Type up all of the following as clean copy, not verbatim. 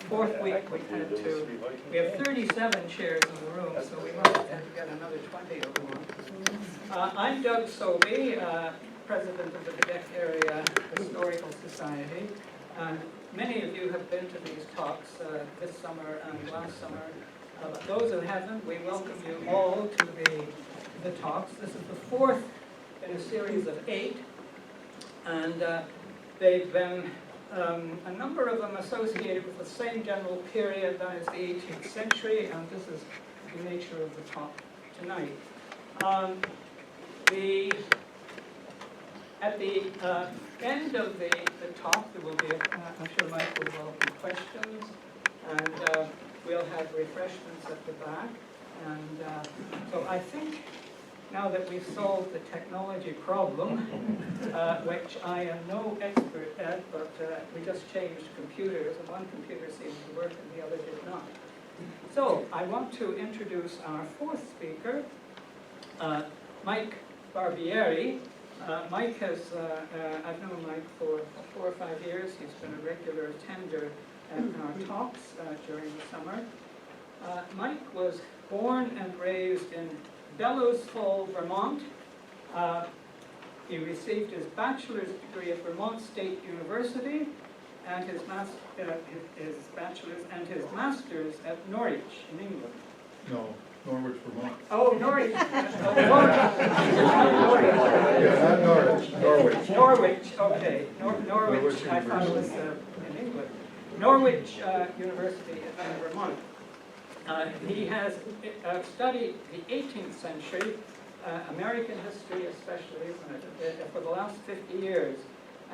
fourth week we have 37 chairs in the room, so we might have to get another 20 of them on. I'm Doug Sobey, president of the Quebec Area Historical Society. Many of you have been to these talks this summer and last summer. But those who haven't, we welcome you all to the talks. This is the fourth in a series of 8, and they've been a number of them associated with the same general period, that is the 18th century, and this is the nature of the talk tonight. At the end of the talk, there will be, I'm sure Mike will welcome questions, and we'll have refreshments at the back. And so I think now that we've solved the technology problem, which I am no expert at, but we just changed computers, and one computer seemed to work and the other did not. So I want to introduce our fourth speaker, Mike Barbieri. Mike has, I've known Mike for 4 or 5 years. He's been a regular attender at our talks during the summer. Mike was born and raised in Bellows Falls, Vermont. He received his bachelor's degree at Vermont State University and his bachelor's and his master's at Norwich in England. No, Norwich, Vermont. Oh, Norwich. Yeah, not Norwich, Norwich. Norwich, okay. Norwich, I thought it was in England. Norwich University in Vermont. He has studied the 18th century, American history especially, for the last 50 years.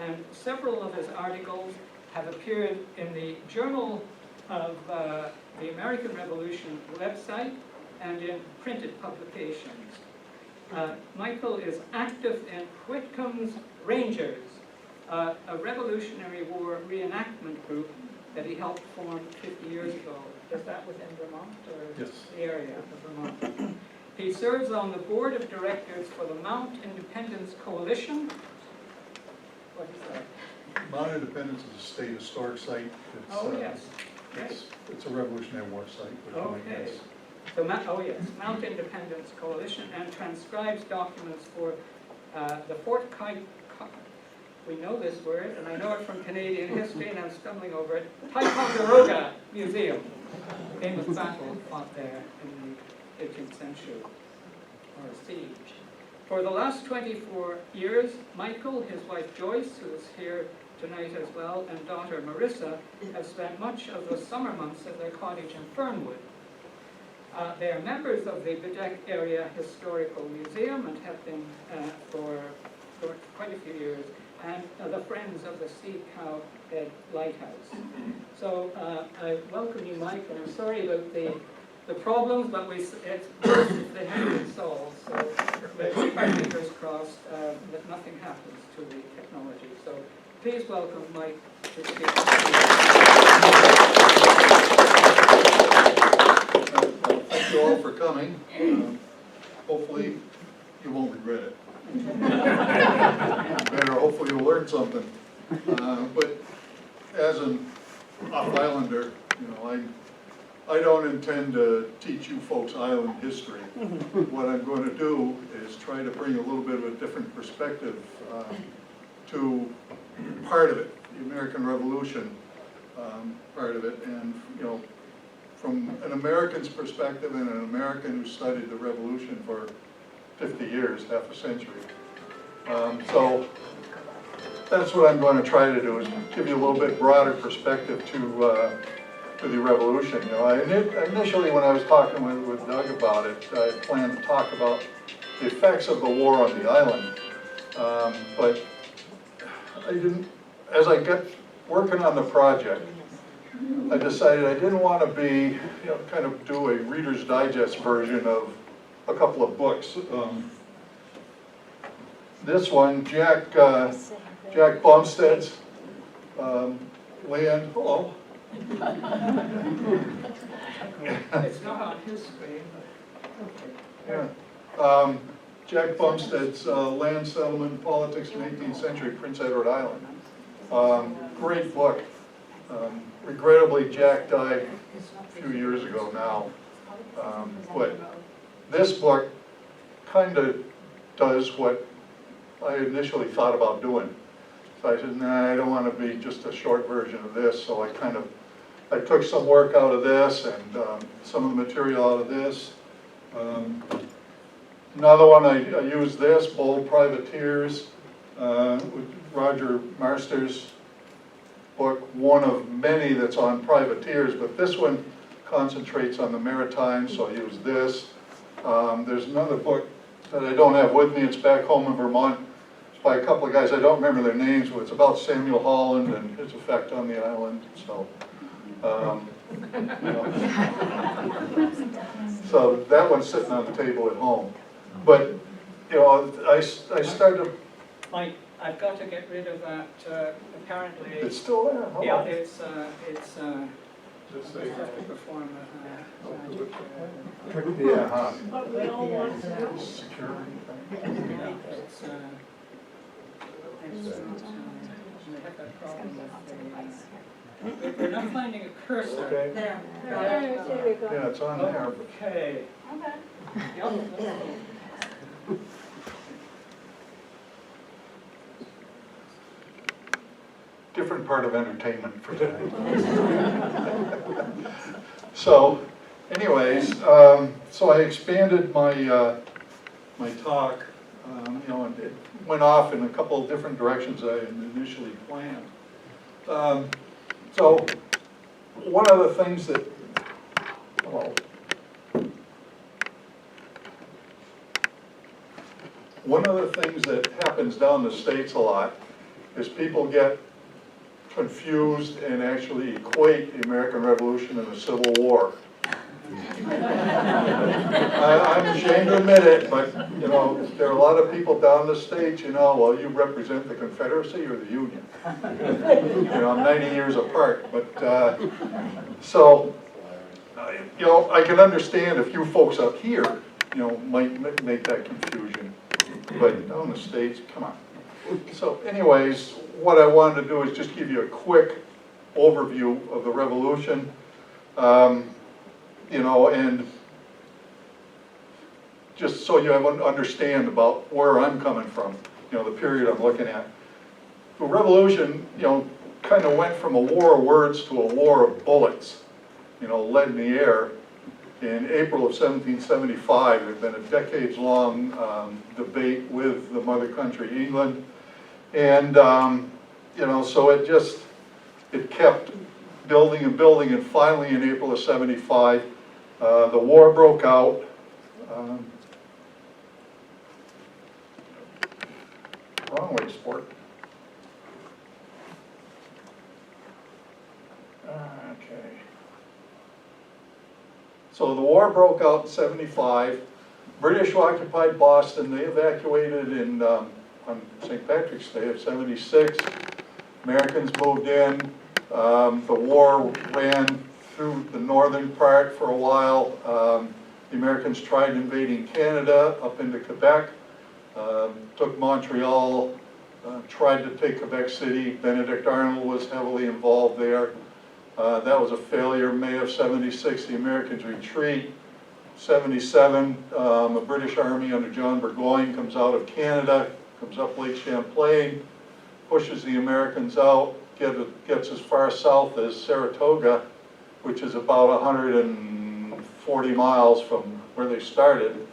And several of his articles have appeared in the Journal of the American Revolution website and in printed publications. Michael is active in Whitcomb's Rangers, a Revolutionary War reenactment group that he helped form 50 years ago. Is that within Vermont, or Yes. the area of Vermont? He serves on the board of directors for the Mount Independence Coalition. What is that? Mount Independence is a state historic site. It's, Oh, yes. It's a Revolutionary War site. Which Okay. So, Mount Independence Coalition, and transcribes documents for the Fort we know this word, and I know it from Canadian history, and I'm stumbling over it, Ticonderoga Museum, famous battle fought there in the 18th century, or a siege. For the last 24 years, Michael, his wife Joyce, who is here tonight as well, and daughter Marissa, have spent much of the summer months at their cottage in Fernwood. They are members of the Quebec Area Historical Museum and have been for quite a few years, and the Friends of the Sea Cow Head Lighthouse. So I welcome you, Mike, and I'm sorry about the problems, but it's worse if they haven't been solved. So let's keep our fingers crossed that nothing happens to the technology. So please welcome Mike to speak. Thank you all for coming. Hopefully you won't regret it. Better, hopefully you'll learn something. But as an off-islander, I don't intend to teach you folks island history. What I'm going to do is try to bring a little bit of a different perspective to part of it, the American Revolution part of it, and from an American's perspective and an American who studied the Revolution for 50 years, half a century. So that's what I'm going to try to do, is give you a little bit broader perspective to the Revolution. Initially when I was talking with Doug about it, I planned to talk about the effects of the war on the island, but I didn't. As I got working on the project, I decided I didn't want to be, kind of do a Reader's Digest version of a couple of books. This one, Jack Bumstead's Land. Hello. It's not on his screen, but okay. Yeah. Jack Bumstead's Land Settlement and Politics in the 18th Century, Prince Edward Island. Great book. Regrettably, Jack died a few years ago now. But this book kind of does what I initially thought about doing. So I said, nah, I don't want to be just a short version of this, so I took some work out of this and some of the material out of this. Another one, I used this, Bold Privateers, with Roger Marster's book, one of many that's on privateers, but this one concentrates on the Maritimes, so I use this. There's another book that I don't have with me, it's back home in Vermont. It's by a couple of guys, I don't remember their names, but it's about Samuel Holland and his effect on the island, so. You know. So that one's sitting on the table at home. But, you know, I started. Mike, I've got to get rid of that, apparently. It's still there, huh? Yeah, it's Just say, have to perform magic. yeah, huh? But we all want to. Security. Yeah, it's not, we have that problem with we're not finding a cursor. Okay. There. There we go. Yeah, it's on there. Okay. Okay. Yep. Different part of entertainment for tonight. So, anyways, so I expanded my my talk, you know, and it went off in a couple of different directions I had initially planned. So, one of the things that, well, one of the things that happens down the States a lot is people get confused and actually equate the American Revolution and the Civil War. I'm ashamed to admit it, but, you know, there are a lot of people down the States, you know, well, you represent the Confederacy or the Union. You know, I'm 90 years apart, but, so, you know, I can understand if you folks up here, you know, might make that confusion, but down the States, come on. So anyways, what I wanted to do is just give you a quick overview of the Revolution, you know, and just so you have an understand about where I'm coming from, you know, the period I'm looking at. The Revolution, you know, kind of went from a war of words to a war of bullets, you know, lead in the air. In April of 1775, there had been a decades-long debate with the mother country, England, and you know, so it kept building and building, and finally in April of 75, the war broke out. Wrong way, sport. Okay. So the war broke out in 75. British occupied Boston. They evacuated in on St. Patrick's Day of 76. Americans moved in. The war ran through the northern part for a while. The Americans tried invading Canada up into Quebec, took Montreal, tried to take Quebec City. Benedict Arnold was heavily involved there. That was a failure. May of 76, the Americans retreat. 77, a British army under John Burgoyne comes out of Canada, comes up Lake Champlain, pushes the Americans out, gets as far south as Saratoga, which is about 140 miles from where they started.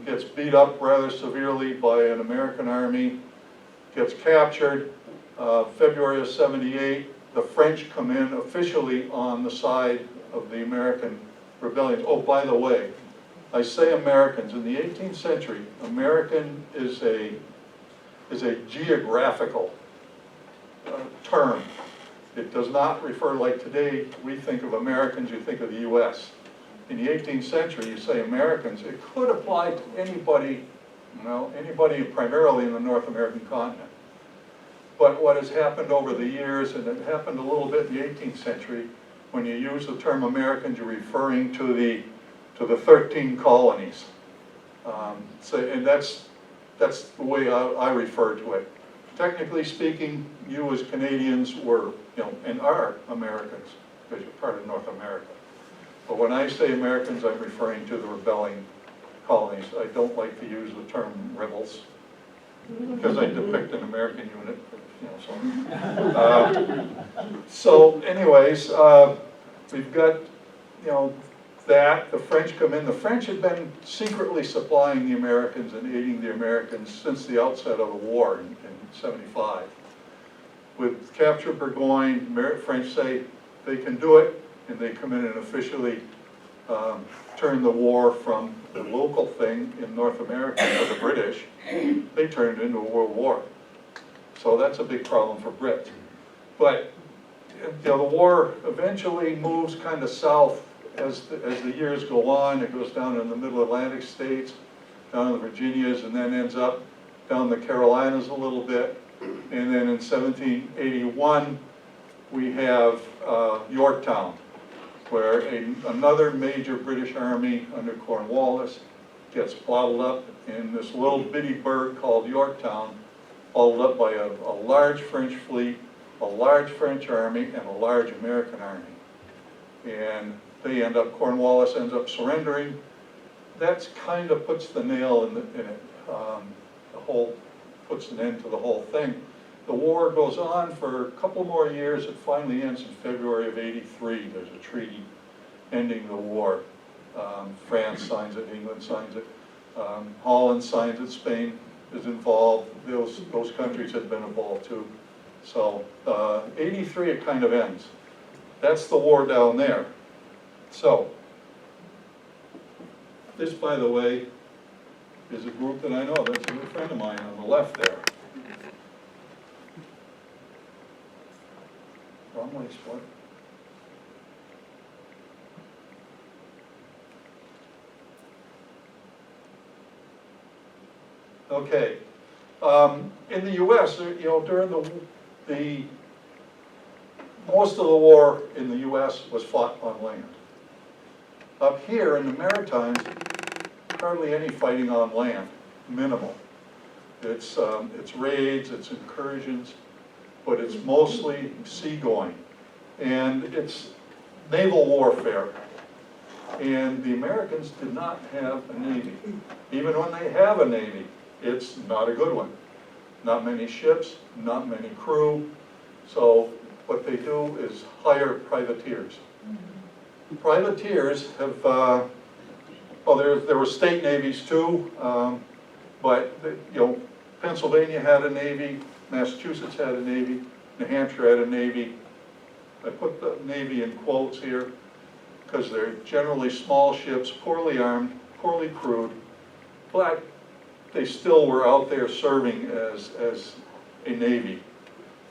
Gets beat up rather severely by an American army, gets captured. February of 78, the French come in officially on the side of the American rebellion. Oh, by the way, I say Americans. In the 18th century, American is a geographical term. It does not refer, like today, we think of Americans, you think of the U.S. In the 18th century, you say Americans. It could apply to anybody, you know, anybody primarily in the North American continent. But what has happened over the years, and it happened a little bit in the 18th century, when you use the term Americans, you're referring to the 13 colonies. And that's the way I refer to it. Technically speaking, you as Canadians were and are Americans, because you're part of North America. But when I say Americans, I'm referring to the rebelling colonies. I don't like to use the term rebels, because I depict an American unit, so anyways, we've got, that, the French come in. The French had been secretly supplying the Americans and aiding the Americans since the outset of the war in 75. With capture Burgoyne, French say they can do it, and they come in and officially turn the war from the local thing in North America for the British, they turned it into a world war. So that's a big problem for Brits. But the war eventually moves kind of south as the years go on. It goes down in the middle Atlantic states, down in the Virginias, and then ends up down the Carolinas a little bit. And then in 1781, we have Yorktown, where another major British army under Cornwallis gets bottled up in this little bitty burg called Yorktown, bottled up by a large French fleet, a large French army, and a large American army. And they end up, Cornwallis ends up surrendering. That's kind of puts the nail in it, puts an end to the whole thing. The war goes on for a couple more years. It finally ends in February of '83. There's a treaty ending the war. France signs it, England signs it, Holland signs it, Spain is involved. Those countries had been involved too. So '83 it kind of ends. That's the war down there. So this, by the way, is a group that I know. That's a good friend of mine on the left there. Wrong way, sport. Okay. In the U.S., during the most of the war in the U.S. was fought on land. Up here in the Maritimes, hardly any fighting on land, minimal. It's raids, it's incursions, but it's mostly seagoing. And it's naval warfare. And the Americans did not have a navy. Even when they have a navy, it's not a good one. Not many ships, not many crew. So what they do is hire privateers. Privateers have, there were state navies too, but Pennsylvania had a navy, Massachusetts had a navy, New Hampshire had a navy. I put the navy in quotes here because they're generally small ships, poorly armed, poorly crewed, but they still were out there serving as a navy.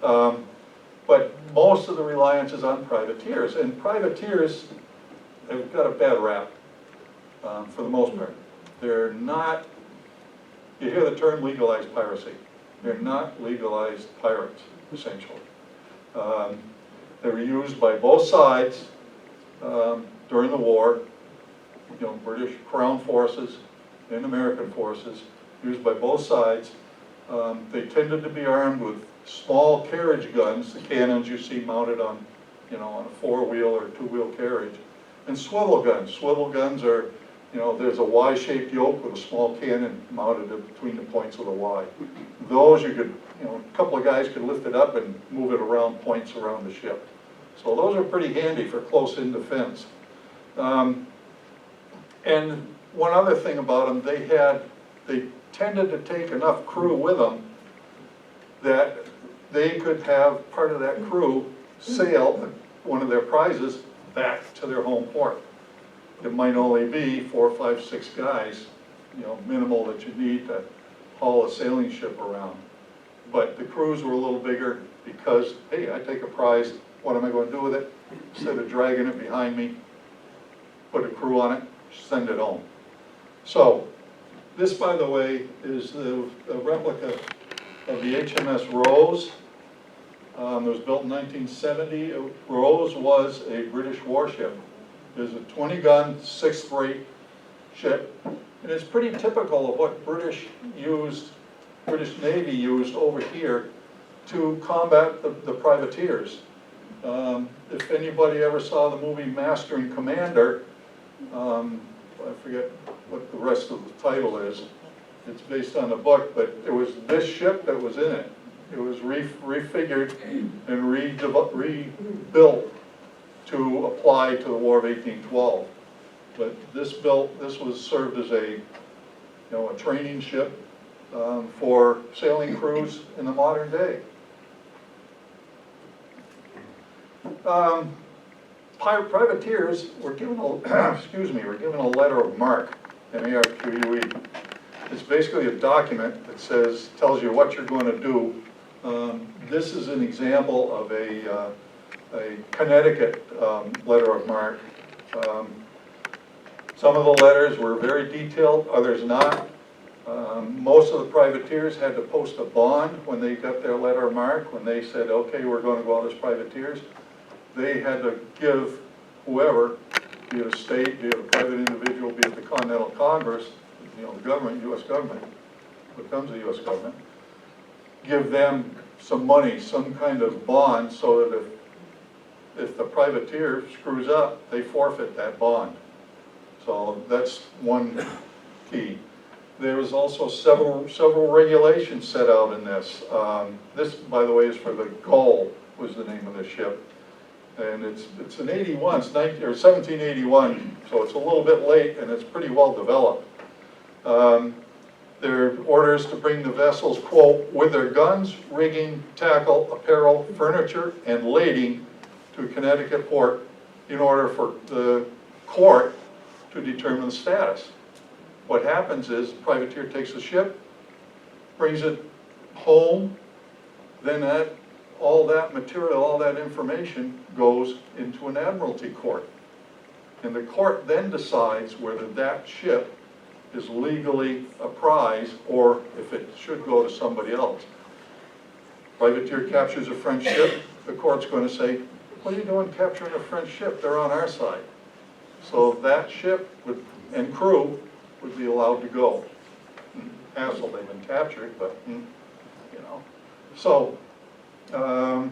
But most of the reliance is on privateers, and privateers have got a bad rap for the most part. They're not, you hear the term legalized piracy. They're not legalized pirates, essentially. They were used by both sides during the war, British Crown forces and American forces, used by both sides. They tended to be armed with small carriage guns, the cannons you see mounted on, on a four-wheel or two-wheel carriage, and swivel guns. Swivel guns are, there's a Y-shaped yoke with a small cannon mounted between the points of the Y. Those you could, a couple of guys could lift it up and move it around points around the ship. So those are pretty handy for close-in defense. And one other thing about them, they tended to take enough crew with them that they could have part of that crew sail one of their prizes back to their home port. It might only be 4, 5, 6 guys, minimal that you need to haul a sailing ship around. But the crews were a little bigger because, hey, I take a prize, what am I going to do with it? Instead of dragging it behind me, put a crew on it, send it home. So, this, by the way, is the replica of the HMS Rose. It was built in 1970. Rose was a British warship. It was a 20-gun, 6th-rate ship. And it's pretty typical of what British Navy used over here to combat the privateers. If anybody ever saw the movie Master and Commander, I forget what the rest of the title is. It's based on a book, but it was this ship that was in it. It was refigured and rebuilt to apply to the War of 1812. But this was served as a training ship for sailing crews in the modern day. Privateers were given a letter of marque, M-A-R-Q-U-E. It's basically a document that tells you what you're going to do. This is an example of a Connecticut letter of marque. Some of the letters were very detailed, others not. Most of the privateers had to post a bond when they got their letter of marque, when they said, okay, we're going to go out as privateers. They had to give whoever, be it a state, be it a private individual, be it the Continental Congress, the government, U.S. government, becomes the U.S. government, give them some money, some kind of bond, so that if the privateer screws up, they forfeit that bond. So that's one key. There was also several regulations set out in this. This, by the way, is for the Gull, was the name of the ship. And it's an 81, it's 1781, so it's a little bit late, and it's pretty well developed. There are orders to bring the vessels, quote, with their guns, rigging, tackle, apparel, furniture, and lading to Connecticut port in order for the court to determine the status. What happens is, the privateer takes the ship, brings it home, then all that material, all that information goes into an admiralty court. And the court then decides whether that ship is legally a prize or if it should go to somebody else. Privateer captures a French ship, the court's going to say, what are you doing capturing a French ship? They're on our side. So that ship and crew would be allowed to go. Hassle, they've been captured, but, So, hey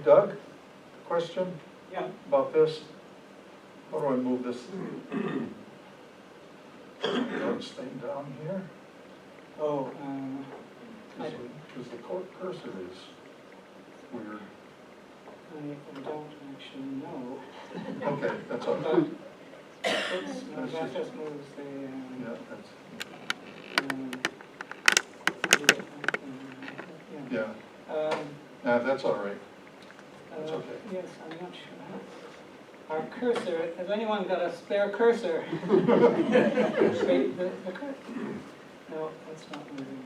Doug, question? Yeah. About this? How do I move this? Staying down here? Oh, Because the cursor is weird. I don't actually know. Okay, that's all But, right. oops, no, that just moves the, Yeah, that's, yeah. yeah, that's all right. That's okay. Yes, I'm not sure. Our cursor, has anyone got a spare cursor? Wait, the cursor? No, that's not moving.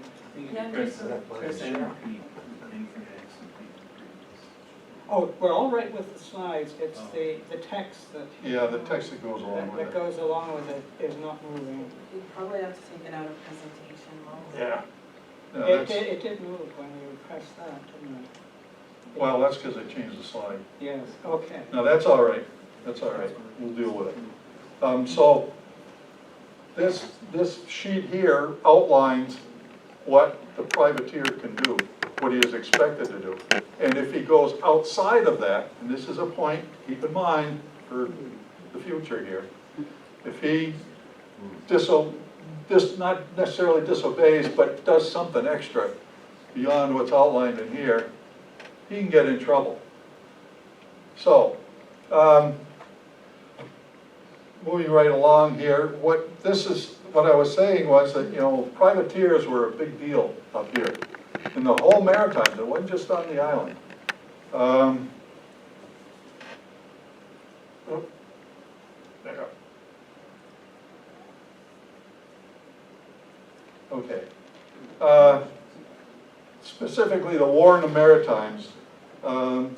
Yeah, there's a- Oh, we're all right with the slides, it's the text that. Yeah, the text that goes along That with it. goes along with it is not moving. You probably have to take it out of presentation mode. Yeah. No, It that's, did move when you pressed that, didn't it? well, that's because I changed the slide. Yes, okay. No, that's all right. That's all right. We'll deal with it. So this sheet here outlines what the privateer can do, what he is expected to do. And if he goes outside of that, and this is a point, keep in mind for the future here, if he not necessarily disobeys, but does something extra beyond what's outlined in here, he can get in trouble. So, moving right along here, what I was saying was that, privateers were a big deal up here. In the whole Maritimes, it wasn't just on the island. There. Okay. Specifically, the war in the Maritimes, not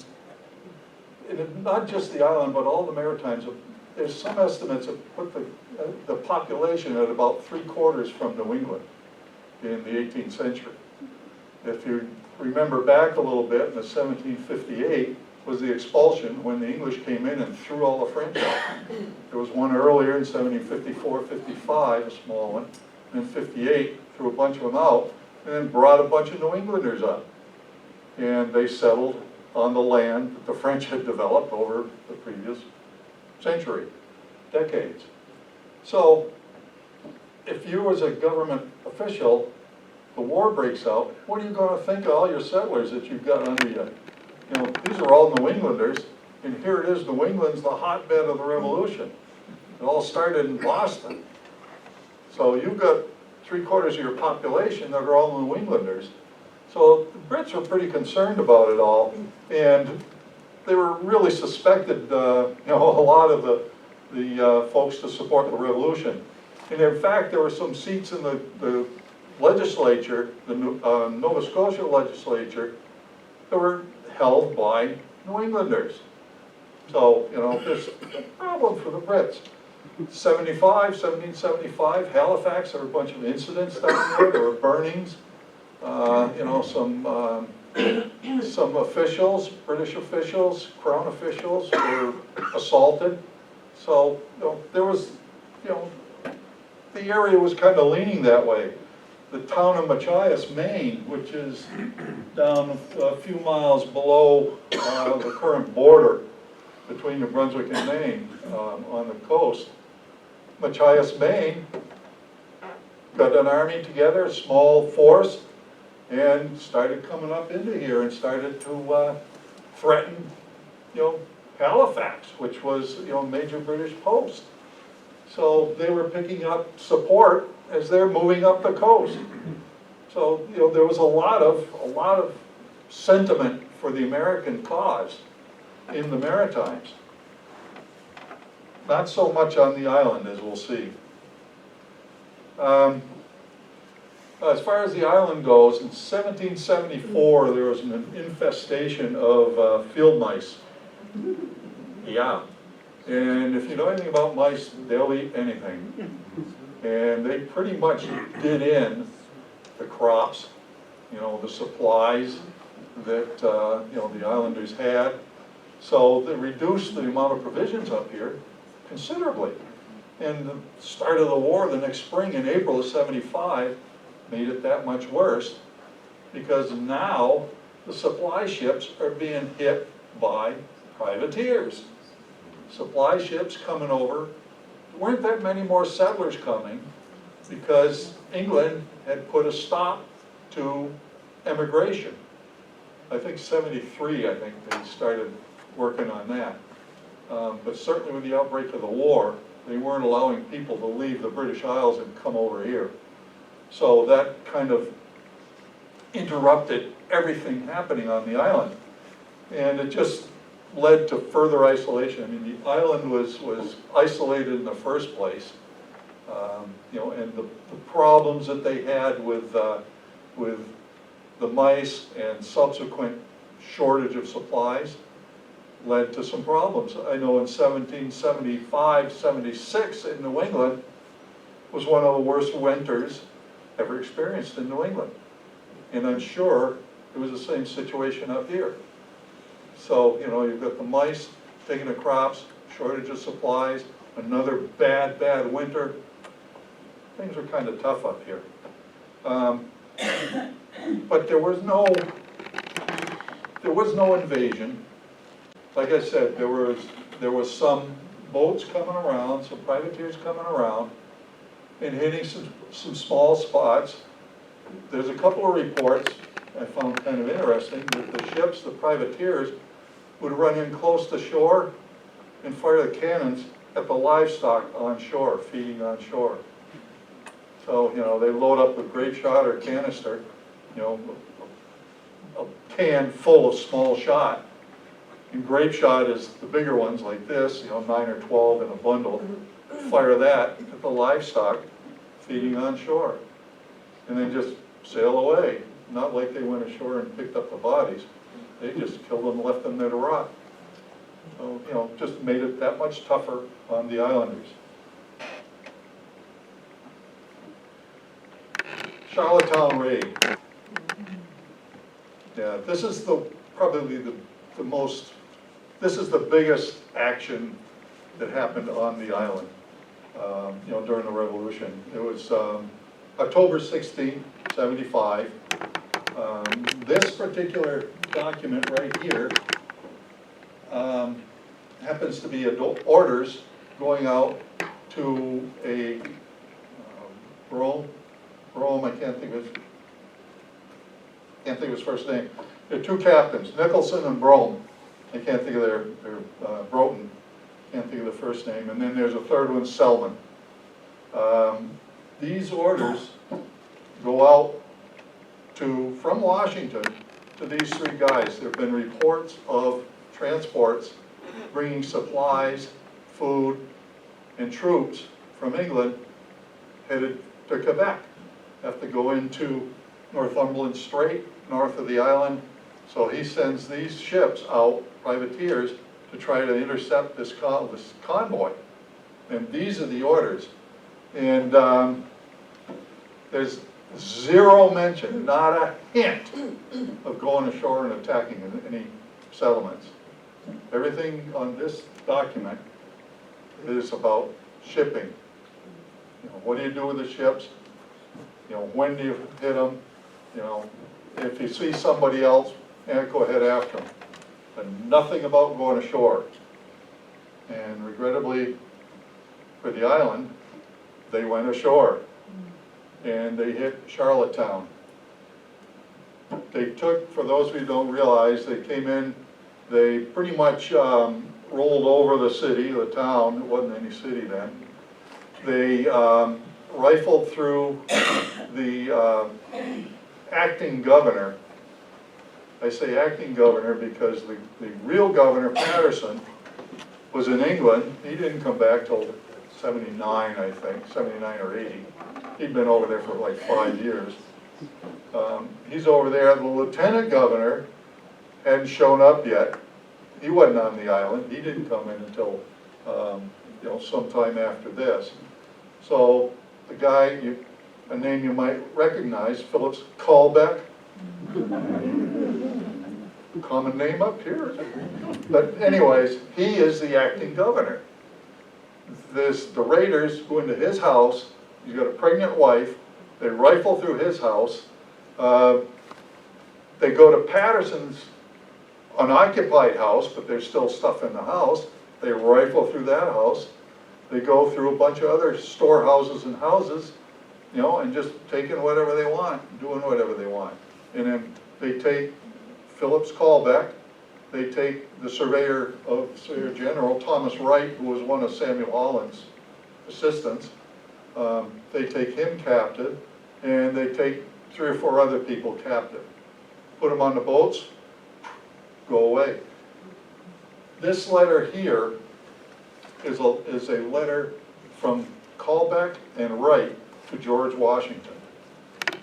just the island, but all the Maritimes, there's some estimates that put the population at about 3/4 from New England in the 18th century. If you remember back a little bit, in the 1758 was the expulsion when the English came in and threw all the French out. There was one earlier in 1754-55, a small one, and in 58 threw a bunch of them out, and then brought a bunch of New Englanders up. And they settled on the land that the French had developed over the previous century, decades. So if you as a government official, the war breaks out, what are you going to think of all your settlers that you've got under you? You know, these are all New Englanders, and here it is, New England's the hotbed of the Revolution. It all started in Boston. So you've got 3/4 of your population that are all New Englanders. So the Brits were pretty concerned about it all, and they were really suspected, you know, a lot of the folks to support the revolution. And in fact, there were some seats in the legislature, the Nova Scotia legislature, that were held by New Englanders. So, you know, there's a problem for the Brits. 1775, Halifax, there were a bunch of incidents down there. There were burnings. You know, some officials, British officials, Crown officials were assaulted. So, you know, there was, you know, the area was kind of leaning that way. The town of Machias, Maine, which is down a few miles below the current border between New Brunswick and Maine on the coast. Machias, Maine, got an army together, a small force, and started coming up into here and started to threaten, you know, Halifax, which was, you know, a major British post. So they were picking up support as they're moving up the coast. So, you know, there was a lot of sentiment for the American cause in the Maritimes. Not so much on the island, as we'll see. As far as the island goes, in 1774 there was an infestation of field mice. Yeah. And if you know anything about mice, they'll eat anything. And they pretty much did in the crops, you know, the supplies that, you know, the islanders had. So they reduced the amount of provisions up here considerably. And the start of the war the next spring in April of '75 made it that much worse, because now the supply ships are being hit by privateers. Supply ships coming over. There weren't that many more settlers coming because England had put a stop to emigration. I think '73, I think they started working on that. But certainly with the outbreak of the war, they weren't allowing people to leave the British Isles and come over here. So that kind of interrupted everything happening on the island. And it just led to further isolation. I mean, the island was isolated in the first place. You know, and the problems that they had with the mice and subsequent shortage of supplies led to some problems. I know in 1775, 76 in New England was one of the worst winters ever experienced in New England. And I'm sure it was the same situation up here. So, you know, you've got the mice taking the crops, shortage of supplies, another bad winter. Things were kind of tough up here. But there was no invasion. Like I said, there was some boats coming around, some privateers coming around, and hitting some small spots. There's a couple of reports I found kind of interesting that the ships, the privateers, would run in close to shore and fire the cannons at the livestock on shore, feeding on shore. So, you know, they load up with grape shot or canister, you know, a can full of small shot. And grape shot is the bigger ones like this, you know, 9 or 12 in a bundle. Fire that at the livestock feeding on shore. And then just sail away. Not like they went ashore and picked up the bodies. They just killed them and left them there to rot. So, you know, just made it that much tougher on the islanders. Charlottetown raid. Yeah, this is probably the most, this is the biggest action that happened on the island, you know, during the Revolution. It was October 16, '75. This particular document right here happens to be orders going out to a Rome, I can't think of his first name. There are two captains, Nicholson and Brome. I can't think of their Broughton, can't think of the first name. And then there's a third one, Selman. These orders go out from Washington to these three guys. There have been reports of transports bringing supplies, food, and troops from England headed to Quebec. Have to go into Northumberland Strait, north of the island. So he sends these ships out, privateers, to try to intercept this convoy. And these are the orders. And there's zero mention, not a hint, of going ashore and attacking any settlements. Everything on this document is about shipping. You know, what do you do with the ships? You know, when do you hit them? You know, if you see somebody else, go ahead after them. But nothing about going ashore. And regrettably, for the island, they went ashore. And they hit Charlottetown. They took, for those of you who don't realize, they came in, they pretty much rolled over the city, the town, it wasn't any city then. They rifled through the acting governor. I say acting governor because the real governor, Patterson, was in England. He didn't come back till 79, I think, 79 or 80. He'd been over there for like 5 years. He's over there. The lieutenant governor hadn't shown up yet. He wasn't on the island. He didn't come in until you know, sometime after this. So the guy, a name you might recognize, Phillips Colbeck. Common name up here. But anyways, he is the acting governor. The raiders go into his house. He's got a pregnant wife. They rifle through his house. They go to Patterson's unoccupied house, but there's still stuff in the house. They rifle through that house. They go through a bunch of other storehouses and houses, you know, and just taking whatever they want, doing whatever they want. And then they take Phillips Colbeck. They take the Surveyor General, Thomas Wright, who was one of Samuel Holland's assistants. They take him captive, and they take 3 or 4 other people captive. Put them on the boats, go away. This letter here is a letter from Colbeck and Wright to George Washington.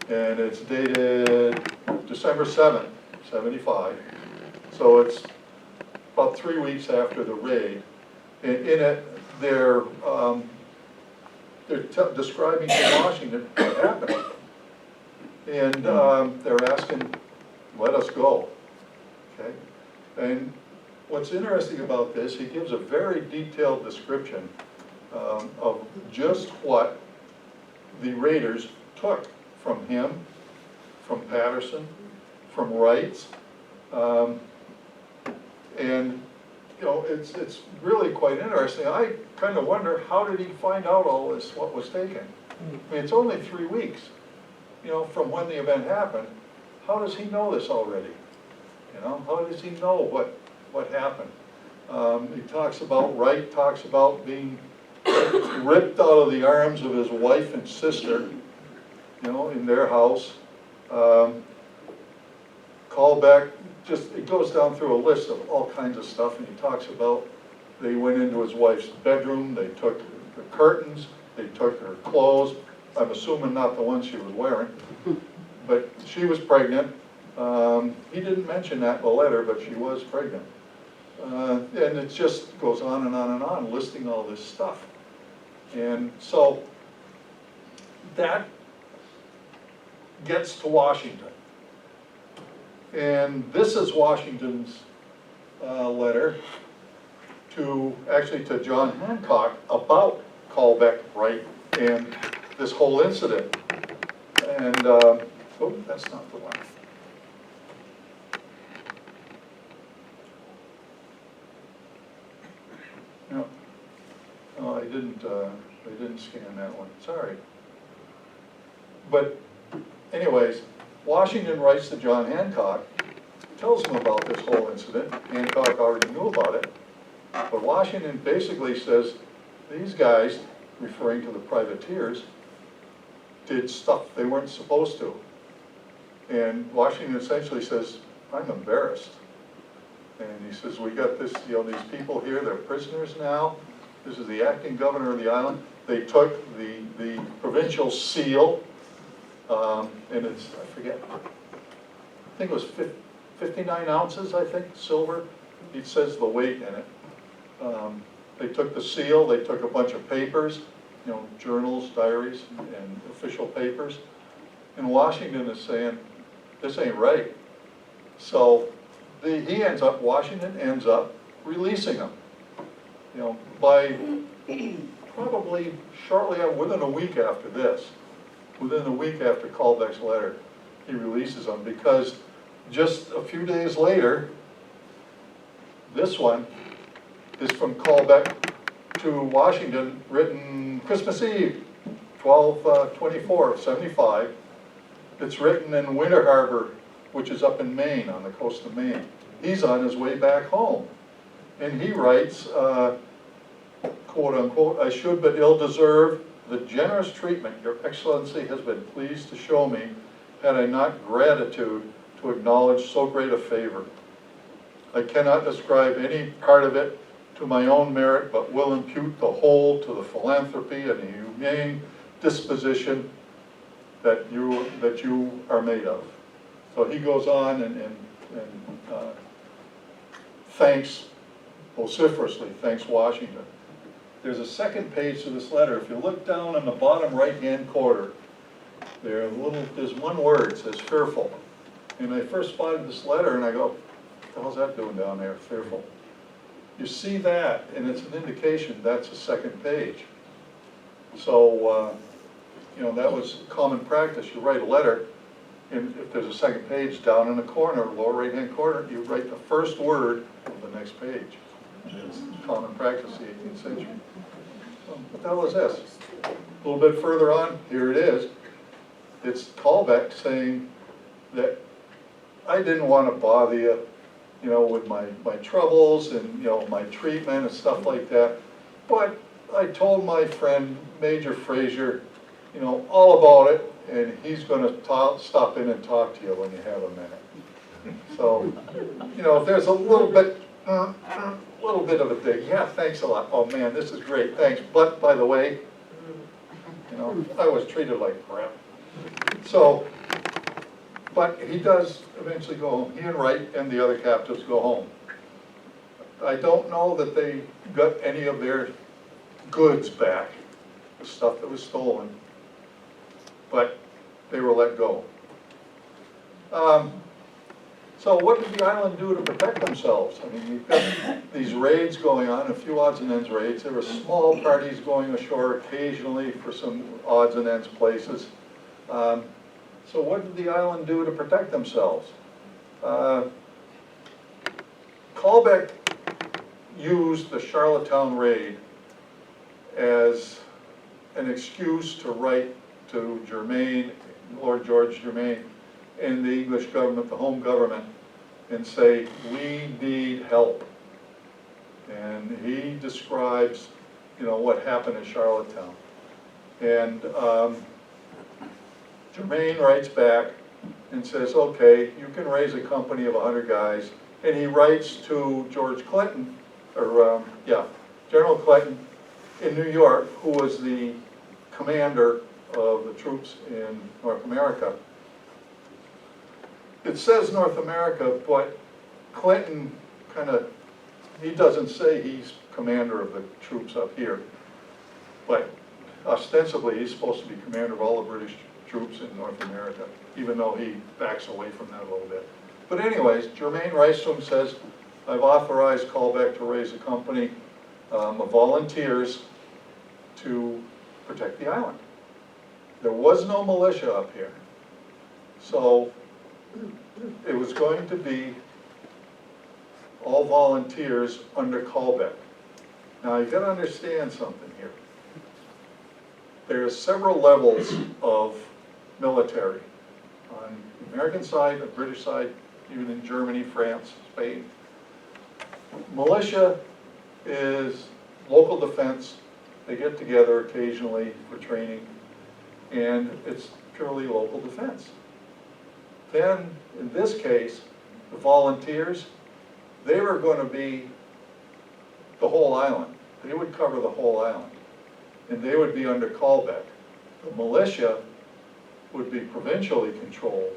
And it's dated December 7th, 75. So it's about 3 weeks after the raid. In it, they're describing to Washington what happened. And they're asking, let us go. Okay? And what's interesting about this, he gives a very detailed description of just what the raiders took from him, from Patterson, from Wright's. And you know, it's really quite interesting. I kind of wonder, how did he find out all this, what was taken? I mean, it's only 3 weeks, you know, from when the event happened. How does he know this already? You know, how does he know what happened? He talks about, Wright talks about being ripped out of the arms of his wife and sister, you know, in their house. Colbeck, just, it goes down through a list of all kinds of stuff, and he talks about they went into his wife's bedroom, they took the curtains, they took her clothes, I'm assuming not the ones she was wearing, but she was pregnant. He didn't mention that in the letter, but she was pregnant. And it just goes on and on and on, listing all this stuff. And so that gets to Washington. And this is Washington's letter to John Hancock about Colbeck, Wright, and this whole incident. And, oh, that's not the one. they didn't scan that one, sorry. But anyways, Washington writes to John Hancock, tells him about this whole incident. Hancock already knew about it. But Washington basically says, these guys, referring to the privateers, did stuff they weren't supposed to. And Washington essentially says, I'm embarrassed. And he says, we got this, you know, these people here, they're prisoners now. This is the acting governor of the island. They took the provincial seal, and it's, I forget, I think it was 59 ounces, I think, silver. It says the weight in it. They took the seal, they took a bunch of papers, you know, journals, diaries, and official papers. And Washington is saying, this ain't right. So Washington ends up releasing them. You know, by probably shortly, within a week after this, within a week after Callbeck's letter, he releases them, because just a few days later, this one is from Callbeck to Washington, written Christmas Eve, 12/24/75. It's written in Winter Harbor, which is up in Maine, on the coast of Maine. He's on his way back home. And he writes, quote unquote, I should but ill deserve the generous treatment your excellency has been pleased to show me, had I not gratitude to acknowledge so great a favor. I cannot describe any part of it to my own merit, but will impute the whole to the philanthropy and the humane disposition that you are made of. So he goes on and thanks, vociferously thanks Washington. There's a second page to this letter. If you look down in the bottom right-hand corner, there's one word, it says fearful. And I first spotted this letter and I go, what the hell's that doing down there, fearful? You see that, and it's an indication that's a second page. So, you know, that was common practice. You write a letter, and if there's a second page down in the corner, lower right-hand corner, you write the first word of the next page. It's common practice in the 18th century. So, what the hell is this? A little bit further on, here it is. It's Callbeck saying that I didn't want to bother you, you know, with my troubles and, you know, my treatment and stuff like that. But I told my friend, Major Fraser, you know, all about it, and he's going to stop in and talk to you when you have a minute. So, you know, if there's a little bit of a dig, yeah, thanks a lot. Oh man, this is great, thanks. But by the way, you know, I was treated like crap. So, but he does eventually go home. He and Wright and the other captives go home. I don't know that they got any of their goods back, the stuff that was stolen, but they were let go. So what did the island do to protect themselves? I mean, we've got these raids going on, a few odds and ends raids. There were small parties going ashore occasionally for some odds and ends places. So what did the island do to protect themselves? Callbeck used the Charlottetown raid as an excuse to write to Germain, Lord George Germain, and the English government, the home government, and say, we need help. And he describes, you know, what happened in Charlottetown. And Germain writes back and says, okay, you can raise a company of 100 guys. And he writes to George Clinton, or General Clinton in New York, who was the commander of the troops in North America. It says North America, but Clinton he doesn't say he's commander of the troops up here. But ostensibly, he's supposed to be commander of all the British troops in North America, even though he backs away from that a little bit. But anyways, Germain writes to him, says, I've authorized Callbeck to raise a company of volunteers to protect the island. There was no militia up here. So it was going to be all volunteers under Callbeck. Now, you gotta understand something here. There's several levels of military. On the American side, the British side, even in Germany, France, Spain. Militia is local defense. They get together occasionally for training, and it's purely local defense. Then, in this case, the volunteers, they were going to be the whole island. They would cover the whole island, and they would be under callback. The militia would be provincially controlled,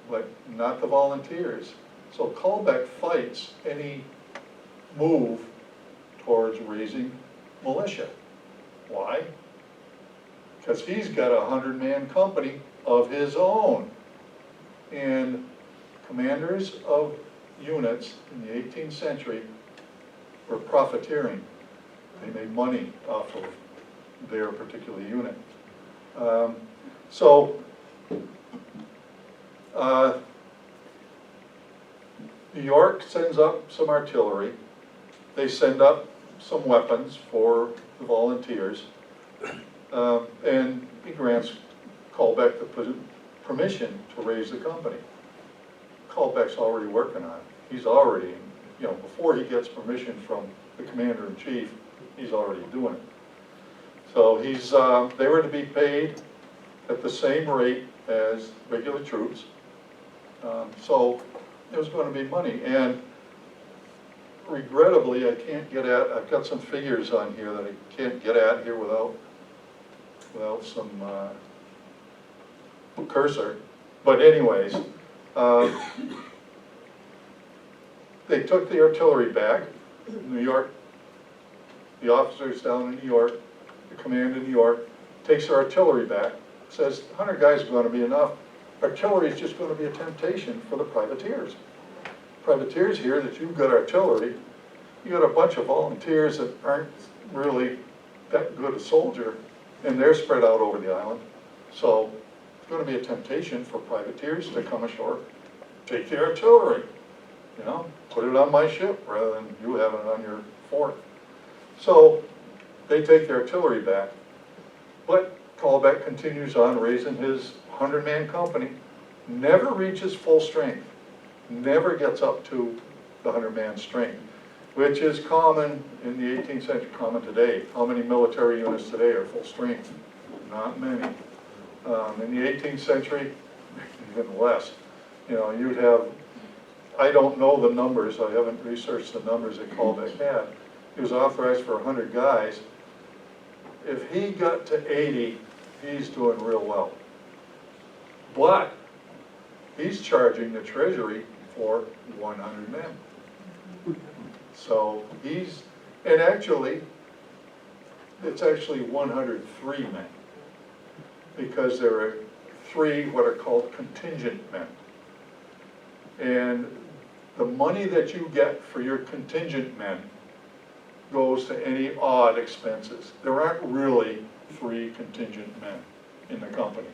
but not the volunteers. So callback fights any move towards raising militia. Why? Because he's got a 100-man company of his own. And commanders of units in the 18th century were profiteering. They made money off of their particular unit. New York sends up some artillery. They send up some weapons for the volunteers. And he grants Callback the permission to raise the company. Callback's already working on it. He's already, before he gets permission from the commander-in-chief, he's already doing it. So they were to be paid at the same rate as regular troops. So there was going to be money. And regrettably, I've got some figures on here that I can't get at here without some cursor. But anyways, they took the artillery back. New York, the officers down in New York, the command in New York, takes their artillery back, says 100 guys is going to be enough. Artillery is just going to be a temptation for the privateers. Privateers hear that you've got artillery, you got a bunch of volunteers that aren't really that good a soldier, and they're spread out over the island. So it's going to be a temptation for privateers to come ashore, take the artillery, put it on my ship rather than you having it on your fort. So they take the artillery back, but Callback continues on raising his 100-man company, never reaches full strength, never gets up to the 100-man strength, which is common in the 18th century, common today. How many military units today are full strength? Not many. In the 18th century, even less. You'd have, I don't know the numbers, I haven't researched the numbers that Callback had. He was authorized for 100 guys. If he got to 80, he's doing real well. But he's charging the Treasury for 100 men. So and actually, it's actually 103 men, because there are 3 what are called contingent men. And the money that you get for your contingent men goes to any odd expenses. There aren't really 3 contingent men in the company.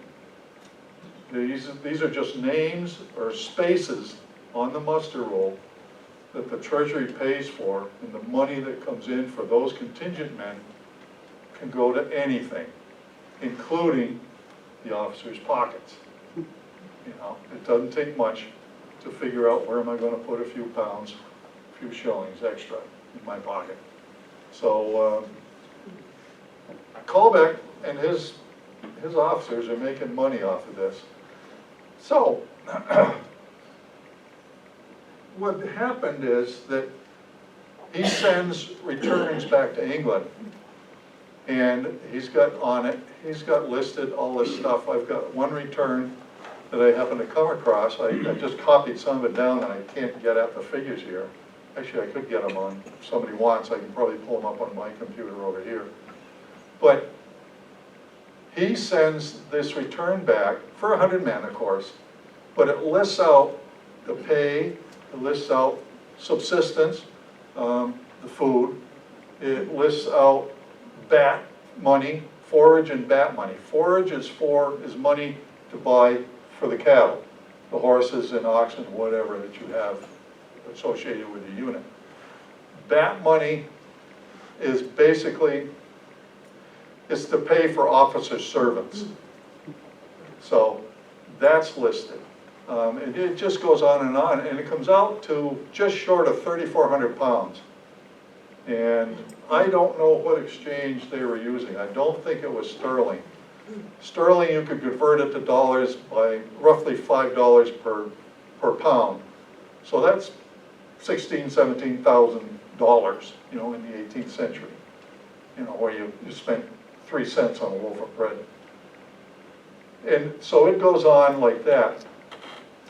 These are just names or spaces on the muster roll that the Treasury pays for, and the money that comes in for those contingent men can go to anything, including the officers' pockets. It doesn't take much to figure out where am I going to put a few pounds, a few shillings extra in my pocket. So Callback and his officers are making money off of this. So what happened is that he sends returns back to England, and he's got listed all this stuff. I've got one return that I happened to come across. I just copied some of it down, and I can't get at the figures here. Actually, I could get them on, if somebody wants, I can probably pull them up on my computer over here. But he sends this return back for 100 men, of course, but it lists out the pay, it lists out subsistence, the food, it lists out bat money, forage and bat money. Forage is money to buy for the cattle, the horses and oxen, whatever that you have associated with the unit. Bat money is basically, it's to pay for officer servants. So that's listed. And it just goes on, and it comes out to just short of 3,400 pounds. And I don't know what exchange they were using. I don't think it was sterling. Sterling, you could convert it to dollars by roughly $5 per pound. So that's $16,000, $17,000, you know, in the 18th century. You know, where you spent 3 cents on a loaf of bread. And so it goes on like that.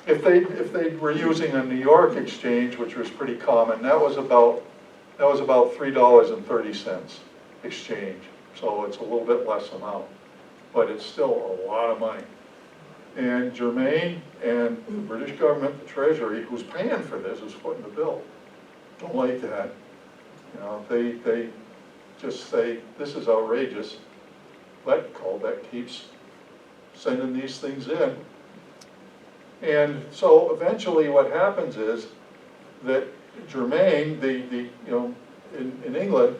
If they were using a New York exchange, which was pretty common, that was about $3.30 exchange. So it's a little bit less amount, but it's still a lot of money. And Germain and the British government, the Treasury, who's paying for this, is footing the bill. Don't like that. You know, they just say, this is outrageous, but Colbeck keeps sending these things in. And so eventually what happens is that Germain, you know, in England,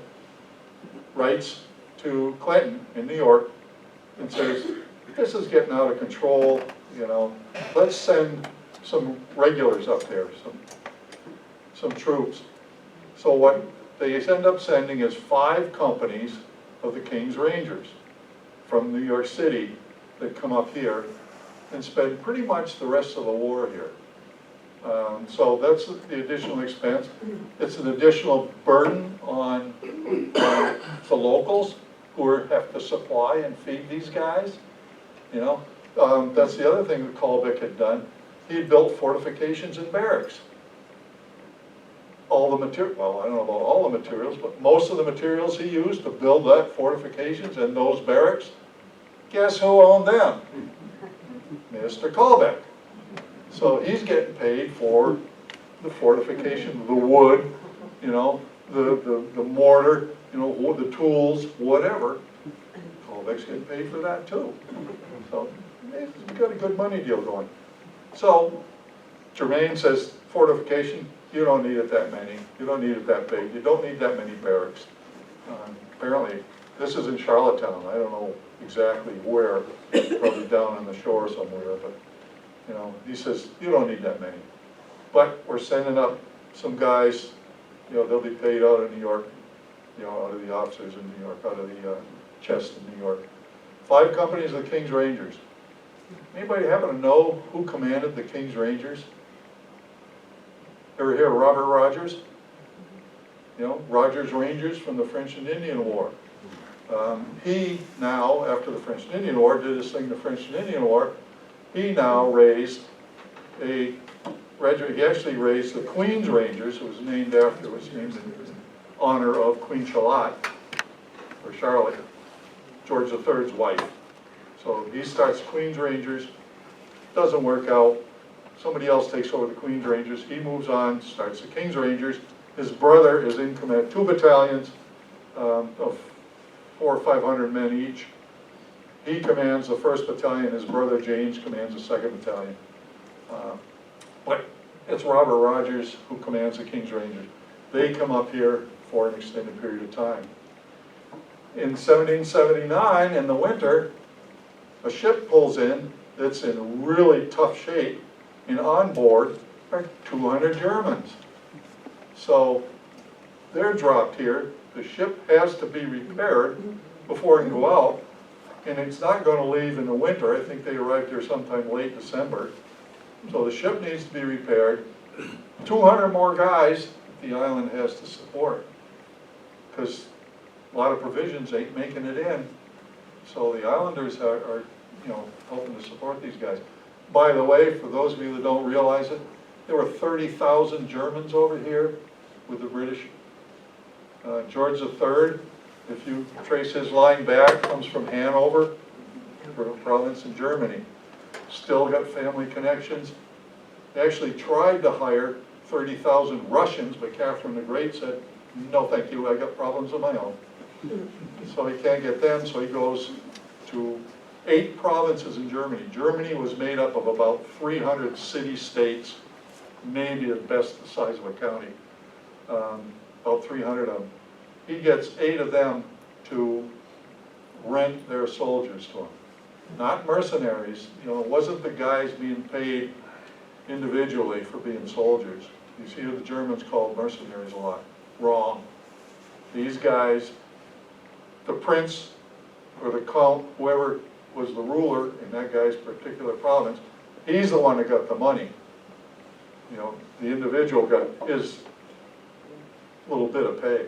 writes to Clinton in New York and says, this is getting out of control, you know, let's send some regulars up there, some troops. So what they end up sending is 5 companies of the King's Rangers from New York City that come up here and spend pretty much the rest of the war here. So that's the additional expense. It's an additional burden on the locals who have to supply and feed these guys. You know, that's the other thing that Colbeck had done. He had built fortifications and barracks. All the material, well, I don't know about all the materials, but most of the materials he used to build that fortifications and those barracks, guess who owned them? Mr. Colbeck. So he's getting paid for the fortification, the wood, you know, the mortar, you know, the tools, whatever. Colbeck's getting paid for that too. So he's got a good money deal going. So Germain says, fortification, you don't need it that many. You don't need it that big. You don't need that many barracks. Apparently, this is in Charlottetown. I don't know exactly where, probably down on the shore somewhere, but you know, he says, you don't need that many. But we're sending up some guys, you know, they'll be paid out of New York, you know, out of the officers in New York, out of the chest in New York. 5 companies of the King's Rangers. Anybody happen to know who commanded the King's Rangers? Ever hear of Robert Rogers? You know, Rogers Rangers from the French and Indian War. He now, after the French and Indian War, did his thing, the French and Indian War. He now raised a regiment. He actually raised the Queen's Rangers. It was named in honor of Queen Charlotte, or Charlotte, George III's wife. So he starts Queen's Rangers, doesn't work out. Somebody else takes over the Queen's Rangers. He moves on, starts the King's Rangers. His brother is in command, 2 battalions of 400 or 500 men each. He commands the 1st battalion. His brother James commands the 2nd battalion. But it's Robert Rogers who commands the King's Rangers. They come up here for an extended period of time. In 1779, in the winter, a ship pulls in that's in really tough shape, and on board are 200 Germans. So they're dropped here. The ship has to be repaired before it can go out, and it's not going to leave in the winter. I think they arrived here sometime late December. So the ship needs to be repaired. 200 more guys the island has to support, because a lot of provisions ain't making it in. So the islanders are you know, helping to support these guys. By the way, for those of you that don't realize it, there were 30,000 Germans over here with the British. George III, if you trace his line back, comes from Hanover, a province in Germany. Still got family connections. They actually tried to hire 30,000 Russians, but Catherine the Great said, no thank you, I got problems of my own. So he can't get them, so he goes to 8 provinces in Germany. Germany was made up of about 300 city-states, maybe at best the size of a county, about 300 of them. he gets 8 of them to rent their soldiers to him. Not mercenaries, you know, it wasn't the guys being paid individually for being soldiers. You see the Germans called mercenaries a lot. Wrong. These guys, the prince or the count, whoever was the ruler in that guy's particular province, he's the one that got the money. You know, the individual got his little bit of pay.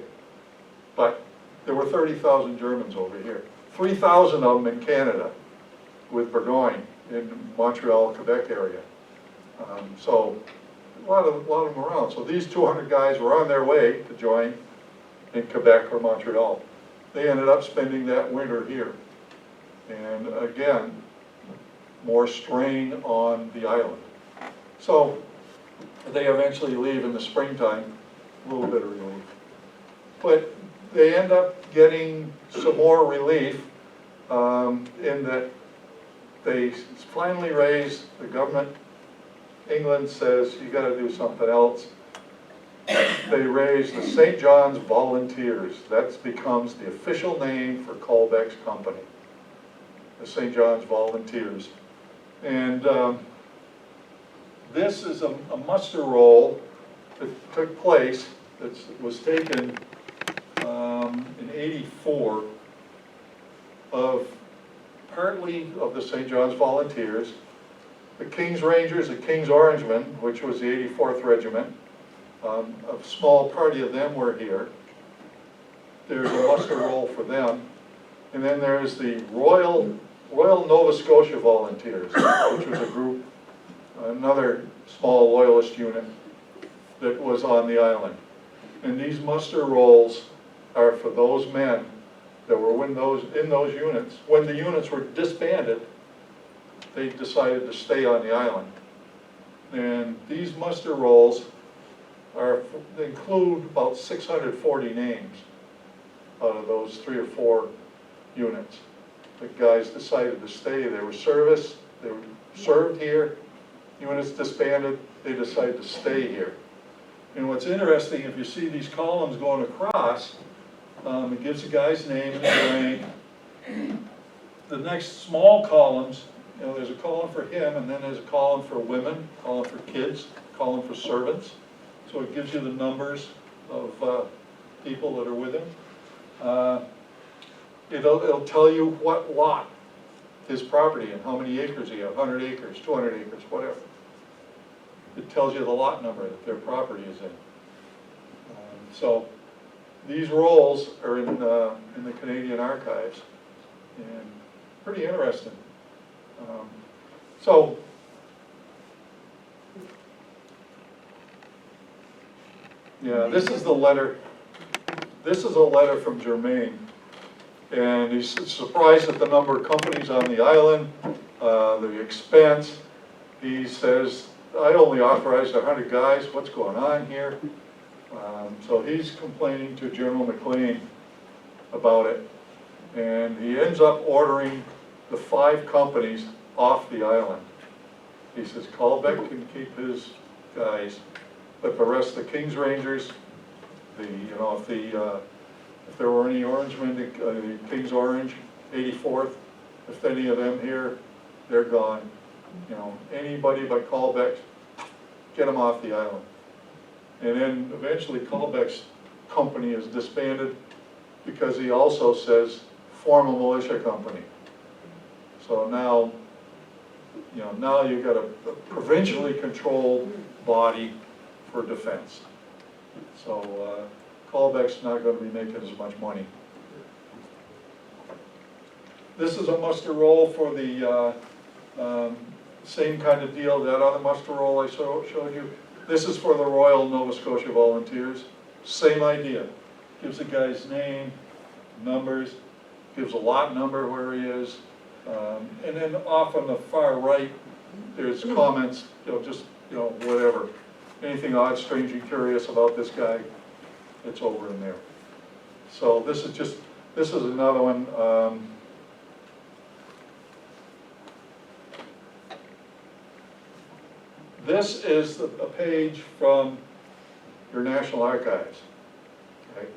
But there were 30,000 Germans over here. 3,000 of them in Canada with Burgoyne in Montreal, Quebec area. So a lot of them around. So these 200 guys were on their way to join in Quebec or Montreal. They ended up spending that winter here. And again, more strain on the island. So they eventually leave in the springtime, a little bit of relief. But they end up getting some more relief in that they finally raise, the government, England says, you gotta do something else. They raise the St. John's Volunteers. That becomes the official name for Colbeck's company, the St. John's Volunteers. And this is a muster roll that took place, that was taken in '84 of partly of the St. John's Volunteers, the King's Rangers, the King's Orangemen, which was the 84th Regiment. A small party of them were here. There's a muster roll for them. And then there's the Royal Nova Scotia Volunteers, which was a group, another small loyalist unit that was on the island. And these muster rolls are for those men that were in those units. When the units were disbanded, they decided to stay on the island. And these muster rolls they include about 640 names out of those 3 or 4 units. The guys decided to stay. They were served here. Units disbanded, they decided to stay here. And what's interesting, if you see these columns going across, it gives the guy's name and his rank. The next small columns, you know, there's a column for him, and then there's a column for women, column for kids, column for servants. So it gives you the numbers of people that are with him. It'll tell you what lot his property and how many acres he has, 100 acres, 200 acres, whatever. It tells you the lot number that their property is in. So these rolls are in the Canadian Archives, and pretty interesting. Yeah, this is the letter. This is a letter from Germain, and he's surprised at the number of companies on the island, the expense. He says, I only authorized 100 guys, what's going on here? So he's complaining to General McLean about it, and he ends up ordering the 5 companies off the island. He says Colbeck can keep his guys, but the rest of the King's Rangers, if there were any Orangemen, the King's Orange, 84th, if any of them here, they're gone. You know, anybody but Colbeck, get them off the island. And then eventually Colbeck's company is disbanded because he also says form a militia company. So now, you know, now you've got a provincially controlled body for defense. So Colbeck's not going to be making as much money. This is a muster roll for the same kind of deal, that other muster roll I showed you. This is for the Royal Nova Scotia Volunteers. Same idea. Gives the guy's name, numbers, gives a lot number where he is. And then off on the far right, there's comments, just, whatever. Anything odd, strange, and curious about this guy, it's over in there. So this is another one. This is a page from your National Archives. Okay?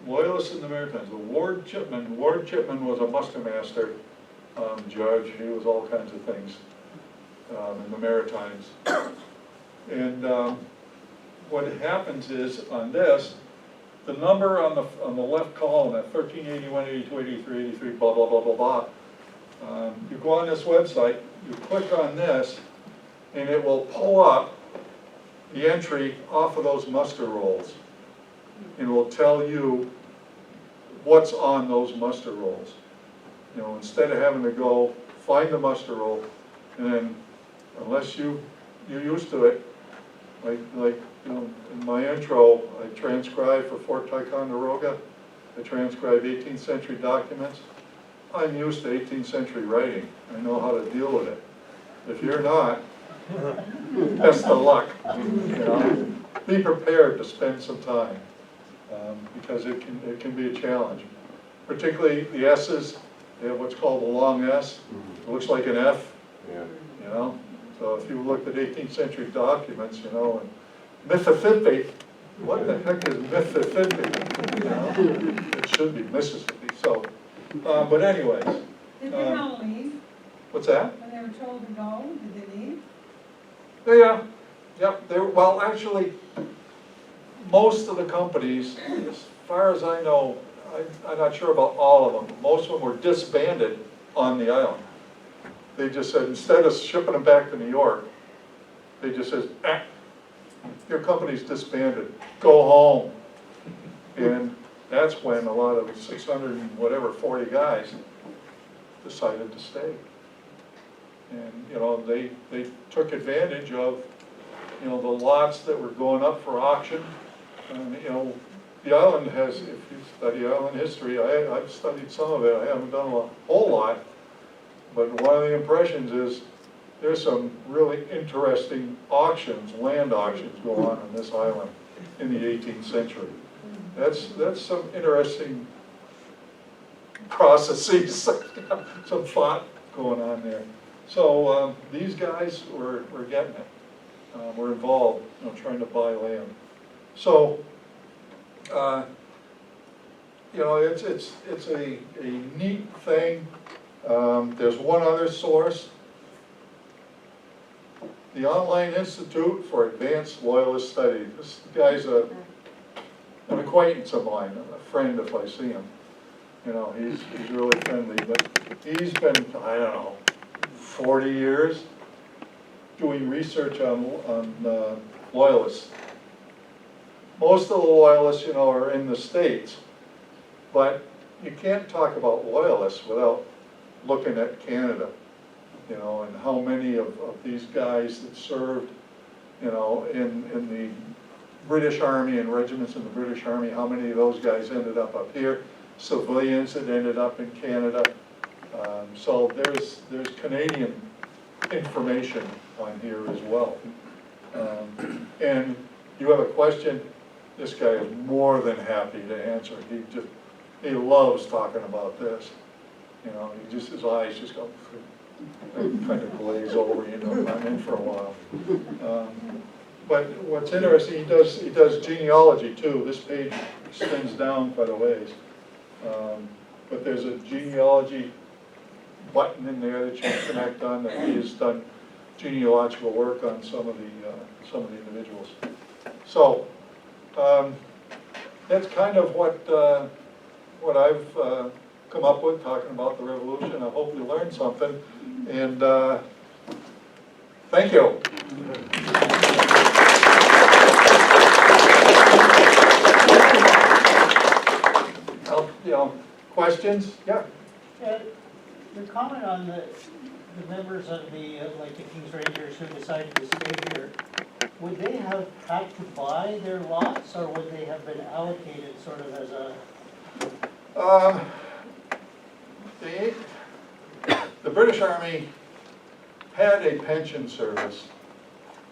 Loyalists in the Maritimes, Ward Chipman was a muster master, judge, he was all kinds of things, in the Maritimes. And, what happens is, on this, the number on the left column, at 1381, 82, 83, 83, blah, blah, blah, blah, blah, you go on this website, you click on this, and it will pull up the entry off of those muster rolls. And it will tell you what's on those muster rolls. You know, instead of having to go find the muster roll, and then, unless you're used to it, like you know, in my intro, I transcribe for Fort Ticonderoga, I transcribe 18th century documents. I'm used to 18th century writing. I know how to deal with it. If you're not, best of luck. You know? Be prepared to spend some time, because it can be a challenge. Particularly the S's, they have what's called a long S. It looks like an F. Yeah. You know, so if you looked at 18th century documents, you know, and Mississippi, what the heck is Mississippi? You know, it should be Mississippi. So, but anyways, Did they all leave? what's that? When they were told to go, did they leave? Yeah, yep. Well, actually, most of the companies, as far as I know, I'm not sure about all of them. But most of them were disbanded on the island. They just said, instead of shipping them back to New York, they just said, your company's disbanded, go home. And that's when a lot of 600 and whatever, 40 guys decided to stay. And, you know, they took advantage of, you know, the lots that were going up for auction. And, you know, the island has, if you study island history, I've studied some of it, I haven't done a whole lot. But one of the impressions is there's some really interesting auctions, land auctions go on this island in the 18th century. That's some interesting processes, some thought going on there. So these guys were getting it. Were involved, you know, trying to buy land. So, you know, it's a neat thing. There's one other source. The Online Institute for Advanced Loyalist Studies. This guy's an acquaintance of mine, a friend if I see him. You know, he's really friendly, but he's been, I don't know, 40 years doing research on loyalists. Most of the loyalists, you know, are in the States, but you can't talk about loyalists without looking at Canada, you know, and how many of these guys that served, you know, in the British Army and regiments in the British Army, how many of those guys ended up here, civilians that ended up in Canada. So there's Canadian information on here as well. And you have a question, this guy is more than happy to answer. He loves talking about this. You know, his eyes just go, kind of glaze over, you know, I'm in for a while. But what's interesting, he does genealogy too. This page extends down quite a ways. But there's a genealogy button in there that you can connect on, that he has done genealogical work on some of the individuals. So that's kind of what I've come up with, talking about the Revolution. I hope you learned something, and thank you. You know, questions? Yeah. Your comment on the members of the, like the King's Rangers who decided to stay here, would they have had to buy their lots, or would they have been allocated sort of as a? The British Army had a pension service.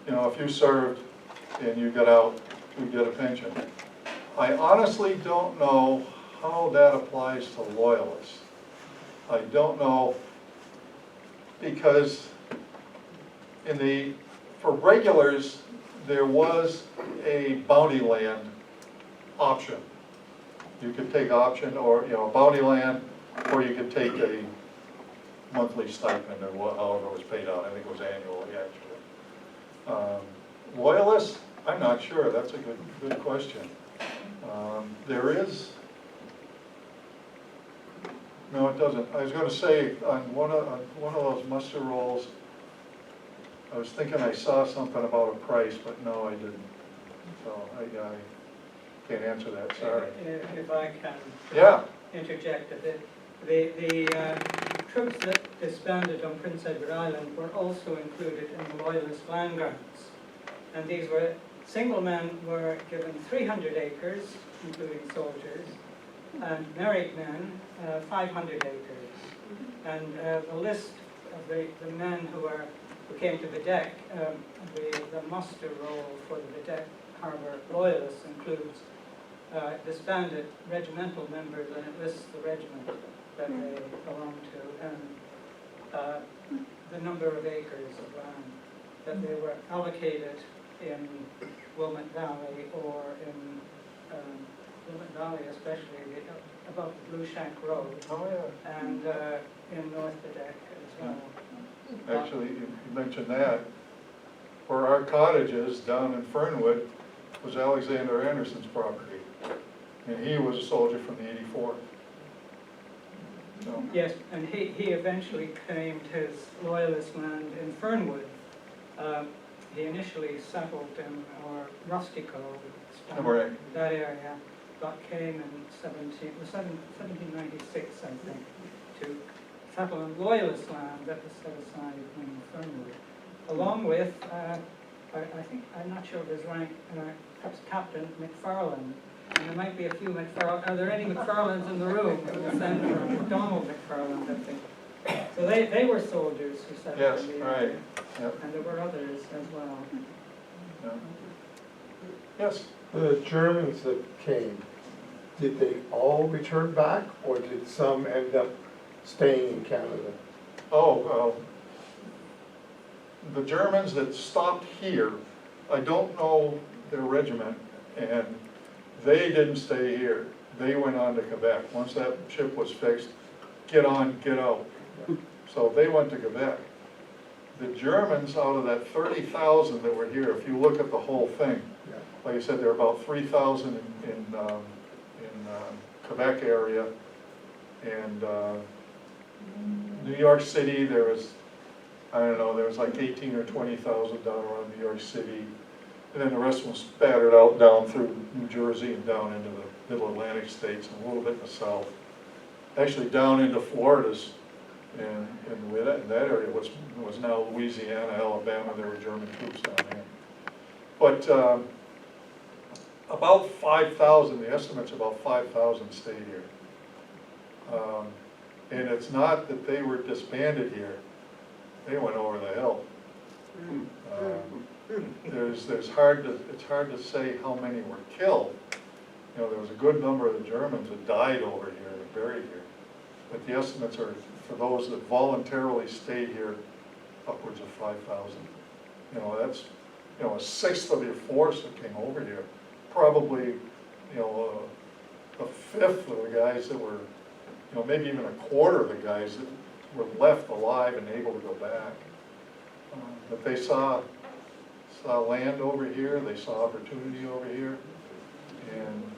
You know, if you served and you got out, you get a pension. I honestly don't know how that applies to loyalists. I don't know, because for regulars, there was a bounty land option. You could take option or, bounty land, or you could take a monthly stipend or however it was paid out. I think it was annually, actually. Loyalists, I'm not sure. That's a good question. There is, no, it doesn't. I was gonna say, on one of those muster rolls, I was thinking I saw something about a price, but no, I didn't. So I can't answer that, sorry. If I can Yeah, interject a bit. The troops that disbanded on Prince Edward Island were also included in the Loyalist land grants. And these were, single men were given 300 acres, including soldiers, and married men, 500 acres. And the list of the men who came to Videc, the muster roll for the Videc Harbour Loyalists includes disbanded regimental members, and it lists the regiment that they belong to, and the number of acres of land that they were allocated in Wilmot Valley, or in Wilmot Valley especially, above the Blue Shack Road, oh yeah. and in North Videc as well. Actually, you mentioned that. For our cottages down in Fernwood was Alexander Anderson's property. And he was a soldier from the 84th. So, Yes, and he eventually claimed his Loyalist land in Fernwood. He initially settled in, or Rustico, right. that area, but came in 1796, I think, to settle in Loyalist land that was set aside in Fernwood, along with, I think, I'm not sure of his rank, perhaps Captain McFarland. And there might be a few McFarland. Are there any McFarlands in the room? Senator Donald McFarland, I think. So they were soldiers who settled Yes, in the right. area. Yep. And there were others as well. Yeah. Yes. The Germans that came, did they all return back, or did some end up staying in Canada? Oh, well, the Germans that stopped here, I don't know their regiment, and they didn't stay here. They went on to Quebec. Once that ship was fixed, get on, get out. So they went to Quebec. The Germans, out of that 30,000 that were here, if you look at the whole thing, Yeah. like I said, there were about 3,000 in Quebec area, and New York City, there was, I don't know, there was like 18 or 20,000 down around New York City, and then the rest was spattered out down through New Jersey and down into the middle Atlantic states and a little bit in the south. Actually down into Florida's, and in that area was now Louisiana, Alabama, there were German troops down there. But about 5,000, the estimate's about 5,000 stayed here. And it's not that they were disbanded here, they went over the hill. It's hard to say how many were killed. You know, there was a good number of the Germans that died over here and buried here. But the estimates are, for those that voluntarily stayed here, upwards of 5,000. You know, that's, a sixth of your force that came over here. Probably, a fifth of the guys that were, maybe even a quarter of the guys that were left alive and able to go back. But they saw land over here, they saw opportunity over here, and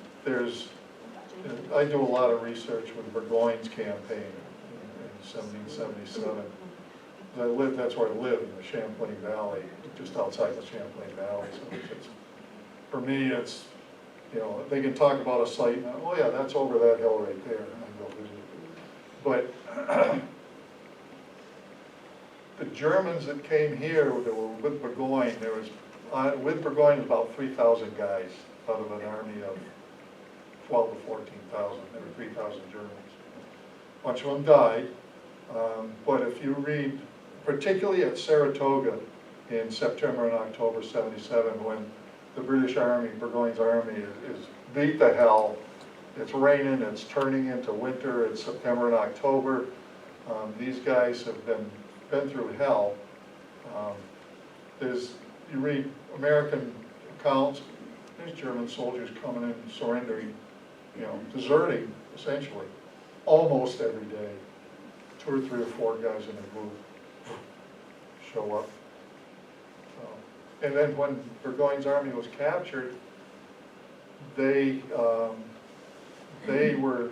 I do a lot of research with Burgoyne's campaign in 1777. That's where I live, in the Champlain Valley, just outside the Champlain Valley. So for me, it's, they can talk about a site, and, oh yeah, that's over that hill right there, and I go visit it. But the Germans that came here, that were with Burgoyne, with Burgoyne about 3,000 guys out of an army of 12 to 14,000. There were 3,000 Germans. A bunch of them died, but if you read, particularly at Saratoga in September and October '77, when the British Army, Burgoyne's army, is beat to hell, it's raining, it's turning into winter, it's September and October. These guys have been through hell. You read American accounts, there's German soldiers coming in and surrendering deserting essentially, almost every day. 2 or 3 or 4 guys in a group show up. And then when Burgoyne's army was captured, they were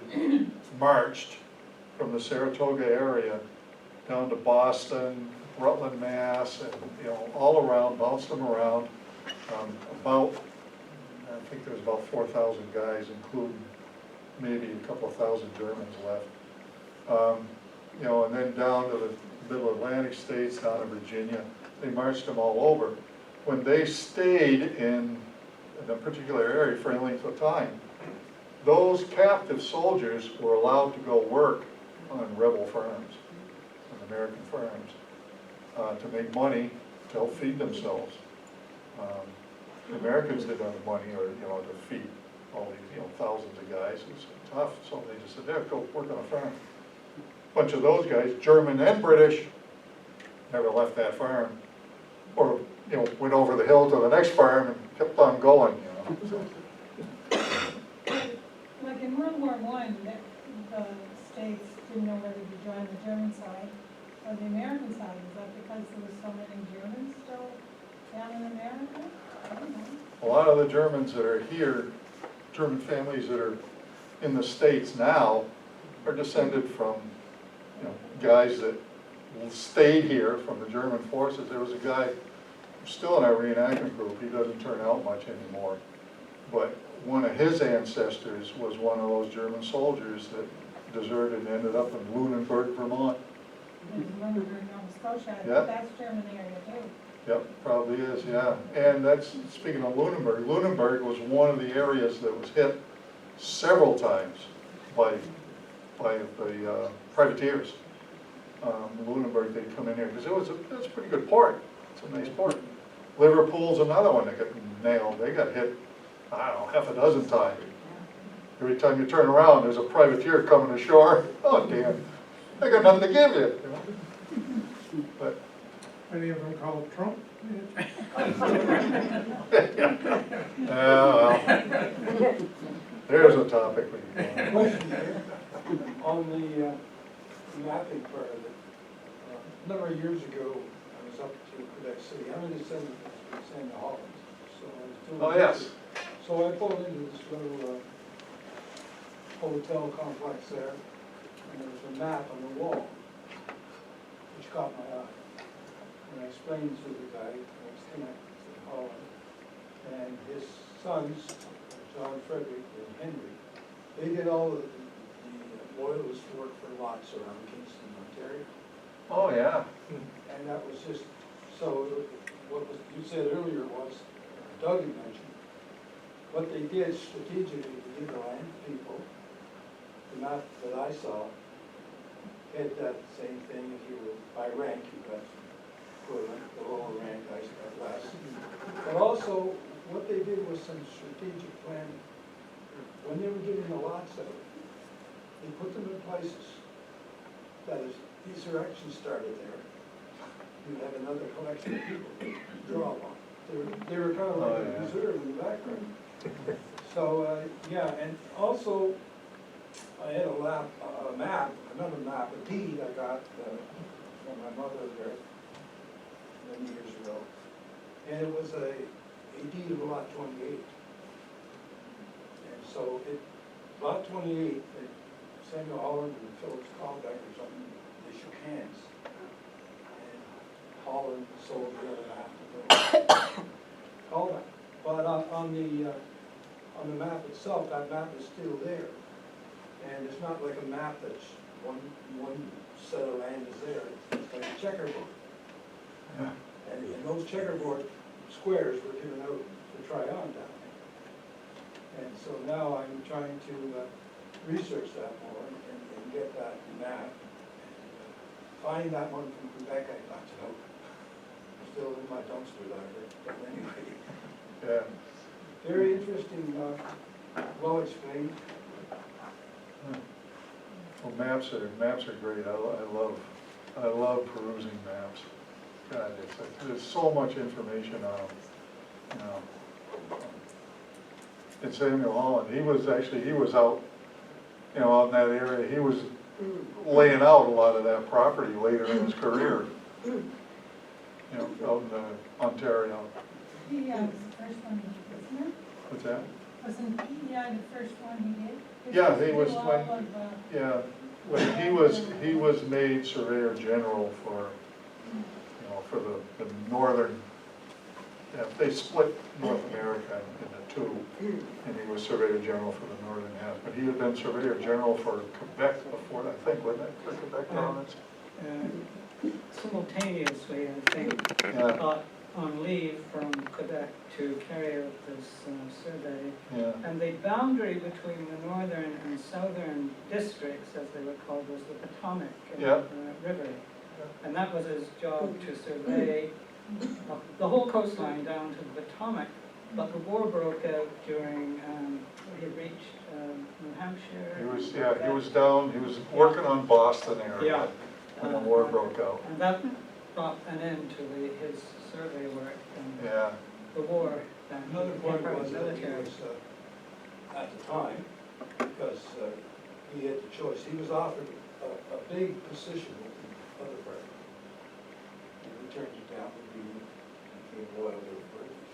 marched from the Saratoga area down to Boston, Rutland, Mass, and all around, bounced them around. I think there was about 4,000 guys, including maybe a couple of thousand Germans left. And then down to the middle Atlantic states, down to Virginia. They marched them all over. When they stayed in a particular area for any length of time, those captive soldiers were allowed to go work on rebel farms, on American farms, to make money to help feed themselves. The Americans didn't have the money, or to feed all these thousands of guys. It was tough, so they just said, "There, go work on a farm." Bunch of those guys, German and British, never left that farm, or went over the hill to the next farm and kept on going. Like in World War I, the states didn't know whether to join the German side or the American side. Is that because there was so many Germans still down in America? I don't know. A lot of the Germans that are here, German families that are in the States now, are descended from guys that stayed here from the German forces. There was a guy still in our reenactment group. He doesn't turn out much anymore, but one of his ancestors was one of those German soldiers that deserted and ended up in Lunenburg, Vermont. There's Lunenburg, Nova Scotia, Yeah. that's German area too. Yep, probably is, yeah. And that's, speaking of Lunenburg, Lunenburg was one of the areas that was hit several times by the privateers. Lunenburg, they'd come in here, because it was a pretty good port. It's a nice port. Liverpool's another one that got nailed. They got hit, I don't know, half a dozen times. Every time you turn around, there's a privateer coming ashore. Oh, damn, I got nothing to give you. But Any of them call it Trump? well, there's a topic we can go on. On the mapping part of it, a number of years ago, I was up to Quebec City. I'm in the Samuel Holland, so I was doing. Oh, yes. So I pulled into this little hotel complex there, and there was a map on the wall, which caught my eye. And I explained to the guy, I was connected to Holland, and his sons, John Frederick and Henry, they did all of the loyalist work for lots around Kingston, Ontario. Oh, yeah. And that was just, so what was, you said earlier was, Doug had mentioned, what they did strategically to give the land to people, the map that I saw, had that same thing. If you were by rank, you got equivalent, the lower rank guys got less. But also, what they did was some strategic planning. When they were giving the lots out, they put them in places that is, insurrection started there. You had another collection of people to draw on. They were kind of like a reserve in the background. So, yeah, and also, I had a map, another map, a deed I got from my mother there many years ago. And it was a deed of lot 28. And so lot 28, Samuel Holland and Phillips Colbeck or something, they shook hands. And Holland sold the other half to Colbeck. But on the map itself, that map is still there. And it's not like a map that's one set of land is there. It's like a checkerboard. Yeah. And those checkerboard squares were given out to try on down there. And so now I'm trying to research that more and get that map. Find that one from Quebec, I thought, still in my dumpster diver, but anyway. Yeah. Very interesting, well explained. Well, maps are great. I love perusing maps. God, there's so much information on them. and Samuel Holland, he was out, you know, out in that area, he was laying out a lot of that property later in his career. You know, out in Ontario. PEI was the first one he did, wasn't it? What's that? Wasn't PEI the first one he did? Yeah, he was, Do all when, of, yeah, when he was made Surveyor General for, you know, for the northern, yeah, they split North America into two, and he was Surveyor General for the northern half, but he had been Surveyor General for Quebec before, I think, wasn't it, for Quebec province? Simultaneously, I think, Yeah, got on leave from Quebec to carry out this survey. yeah, And the boundary between the northern and southern districts, as they were called, was the Potomac Yeah. River. And that was his job, to survey the whole coastline down to the Potomac. But the war broke out during, he reached New Hampshire. he was down, he was working on Boston area Yeah. when the war broke out. And that brought an end to his survey work and Yeah, the war. Then Another point part of was the that he military. was, at the time, because he had the choice, he was offered a big position with the other party. And he turned it down to became loyal to the British.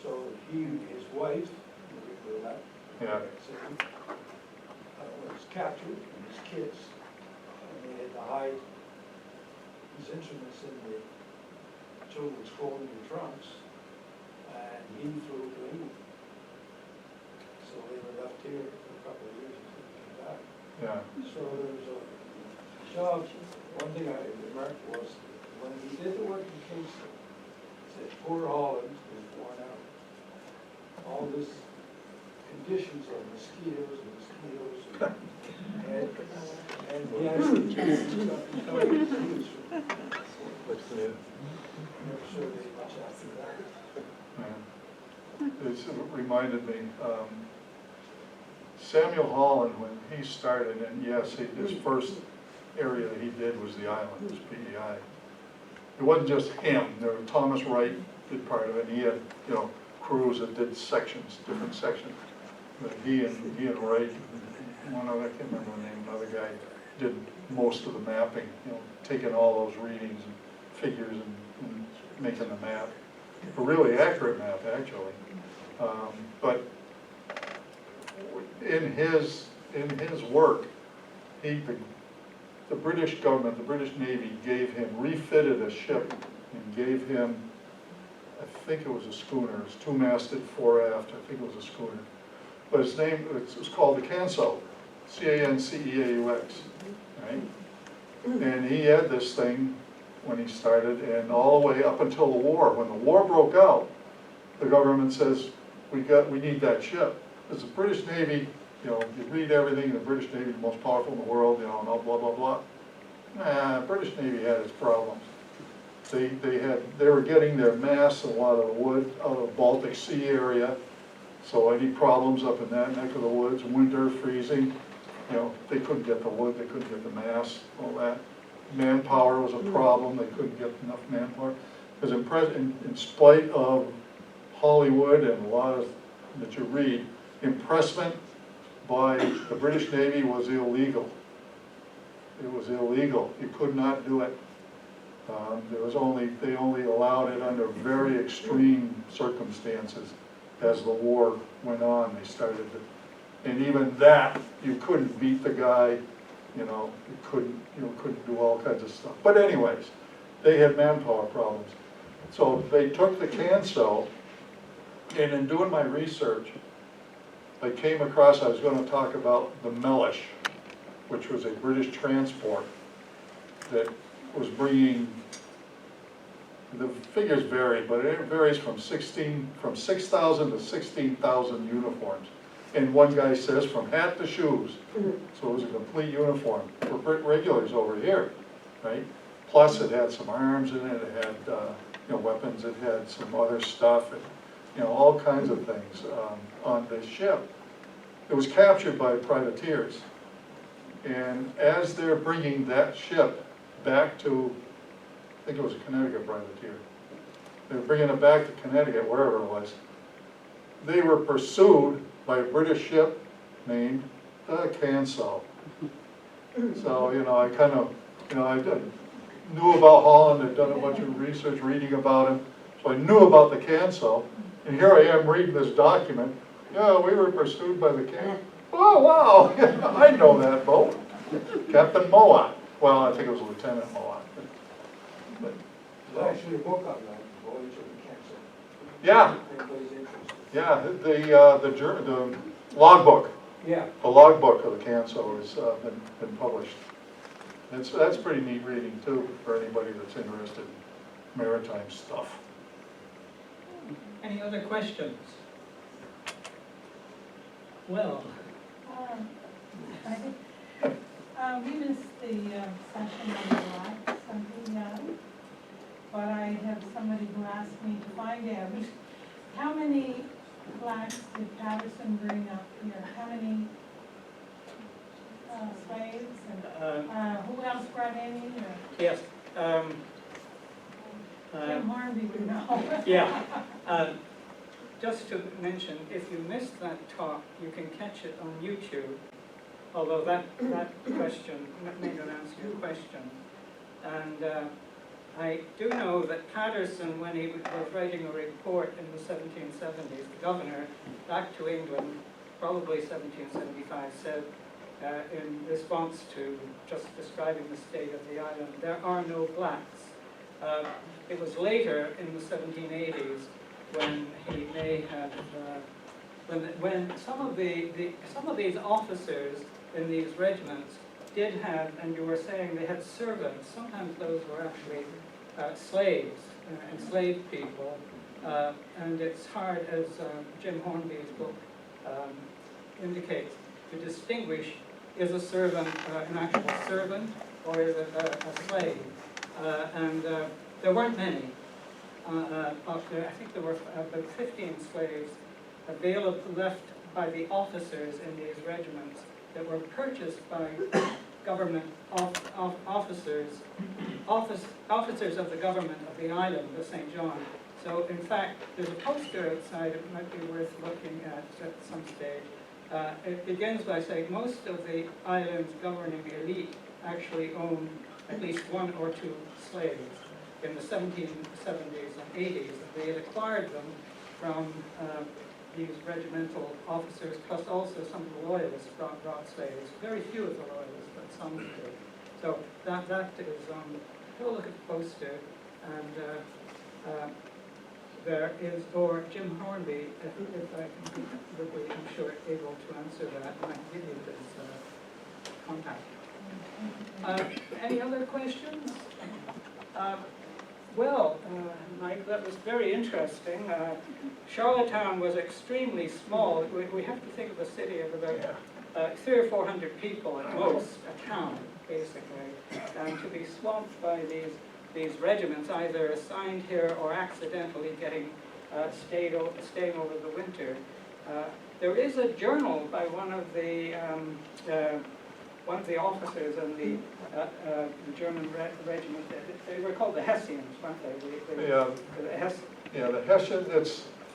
So his wife, yeah, was captured, and his kids, and they had to hide his instruments in the children's clothing and trunks, and he flew to England. So they were left here for a couple of years until he came back. yeah, So there was a job, one thing I remarked was, when he did the work in Kingston, he said, poor Holland was worn out. All this conditions of mosquitoes and he actually never surveyed much after that. yeah. It reminded me, Samuel Holland, when he started, and yes, his first area that he did was the island, was PEI. It wasn't just him, there was Thomas Wright did part of it, and he had, you know, crews that did sections, different sections. But he and Wright, one other, I can't remember the name, another guy, did most of the mapping, you know, taking all those readings and figures and making the map. A really accurate map, actually. But in his work, the British government, the British Navy gave him, refitted a ship and gave him, I think it was a schooner, it was two-masted, fore-aft, I think it was a schooner. But its name, it was called the Canceaux, C-A-N-C-E-A-U-X, right? And he had this thing when he started, and all the way up until the war. When the war broke out, the government says, we need that ship. Because the British Navy, you know, you read everything, the British Navy is the most powerful in the world, you know, and all blah, blah, blah. Nah, British Navy had its problems. They were getting their masts, a lot of wood out of the Baltic Sea area. So any problems up in that neck of the woods, winter, freezing, you know, they couldn't get the wood, they couldn't get the masts, all that. Manpower was a problem, they couldn't get enough manpower. Because in spite of Hollywood and a lot of that you read, impressment by the British Navy was illegal. It was illegal. You could not do it. They only allowed it under very extreme circumstances. As the war went on, they started to, and even that, you couldn't beat the guy, you know, you couldn't do all kinds of stuff. But anyways, they had manpower problems. So they took the Canceaux, and in doing my research, I came across, I was going to talk about the Mellish, which was a British transport that was bringing, the figures vary, but it varies from 6,000 to 16,000 uniforms. And one guy says from hat to shoes. So it was a complete uniform for regulars over here, right? Plus it had some arms in it, it had you know, weapons, it had some other stuff, and, you know, all kinds of things on this ship. It was captured by privateers. And as they're bringing that ship back to, I think it was a Connecticut privateer, they were bringing it back to Connecticut, wherever it was, they were pursued by a British ship named the Canso. So, you know, I kind of, you know, knew about Holland, I'd done a bunch of research reading about him, so I knew about the Canso, and here I am reading this document. Yeah, we were pursued by the Canso. Oh, wow, I know that boat. Captain Moat. Well, I think it was Lieutenant Moat. But, There's actually a book on that, Voyage of the Cancer. yeah, Anybody's interested. yeah, the logbook, Yeah. the logbook of the Canso has been published. That's pretty neat reading too, for anybody that's interested in maritime stuff. Any other questions? Well, We missed the session on the blacks on the but I have somebody who asked me to find out how many blacks did Patterson bring up here? How many slaves and who else brought any? yes. Jim Hornby would know. Yeah. Just to mention, if you missed that talk, you can catch it on YouTube, although that question may not answer your question. And I do know that Patterson, when he was writing a report in the 1770s, the governor, back to England, probably 1775, said in response to just describing the state of the island, there are no blacks. It was later in the 1780s when he may have, when some of these officers in these regiments did have, and you were saying they had servants. Sometimes those were actually slaves, enslaved people, and it's hard, as Jim Hornby's book indicates, to distinguish: is a servant an actual servant, or is it a slave? And there weren't many. I think there were about 15 slaves available, left by the officers in these regiments that were purchased by government officers of the government of the island of St. John. So in fact, there's a poster outside, it might be worth looking at some stage. It begins by saying most of the island's governing elite actually owned at least one or two slaves. In the 1770s and 80s, they had acquired them from these regimental officers, plus also some of the loyalists brought slaves. Very few of the loyalists, but some did. So that is, have a look at the poster, and there is, or Jim Hornby, if I can, would be, I'm sure, able to answer that, and I can give you his contact. Any other questions? Well, Mike, that was very interesting. Charlottetown was extremely small. We have to think of a city of about 300 or 400 people at most, a town, basically. And to be swamped by these regiments, either assigned here or accidentally getting staying over the winter. There is a journal by one of the officers in the German regiment. They were called the Hessians, weren't they? The Hessian,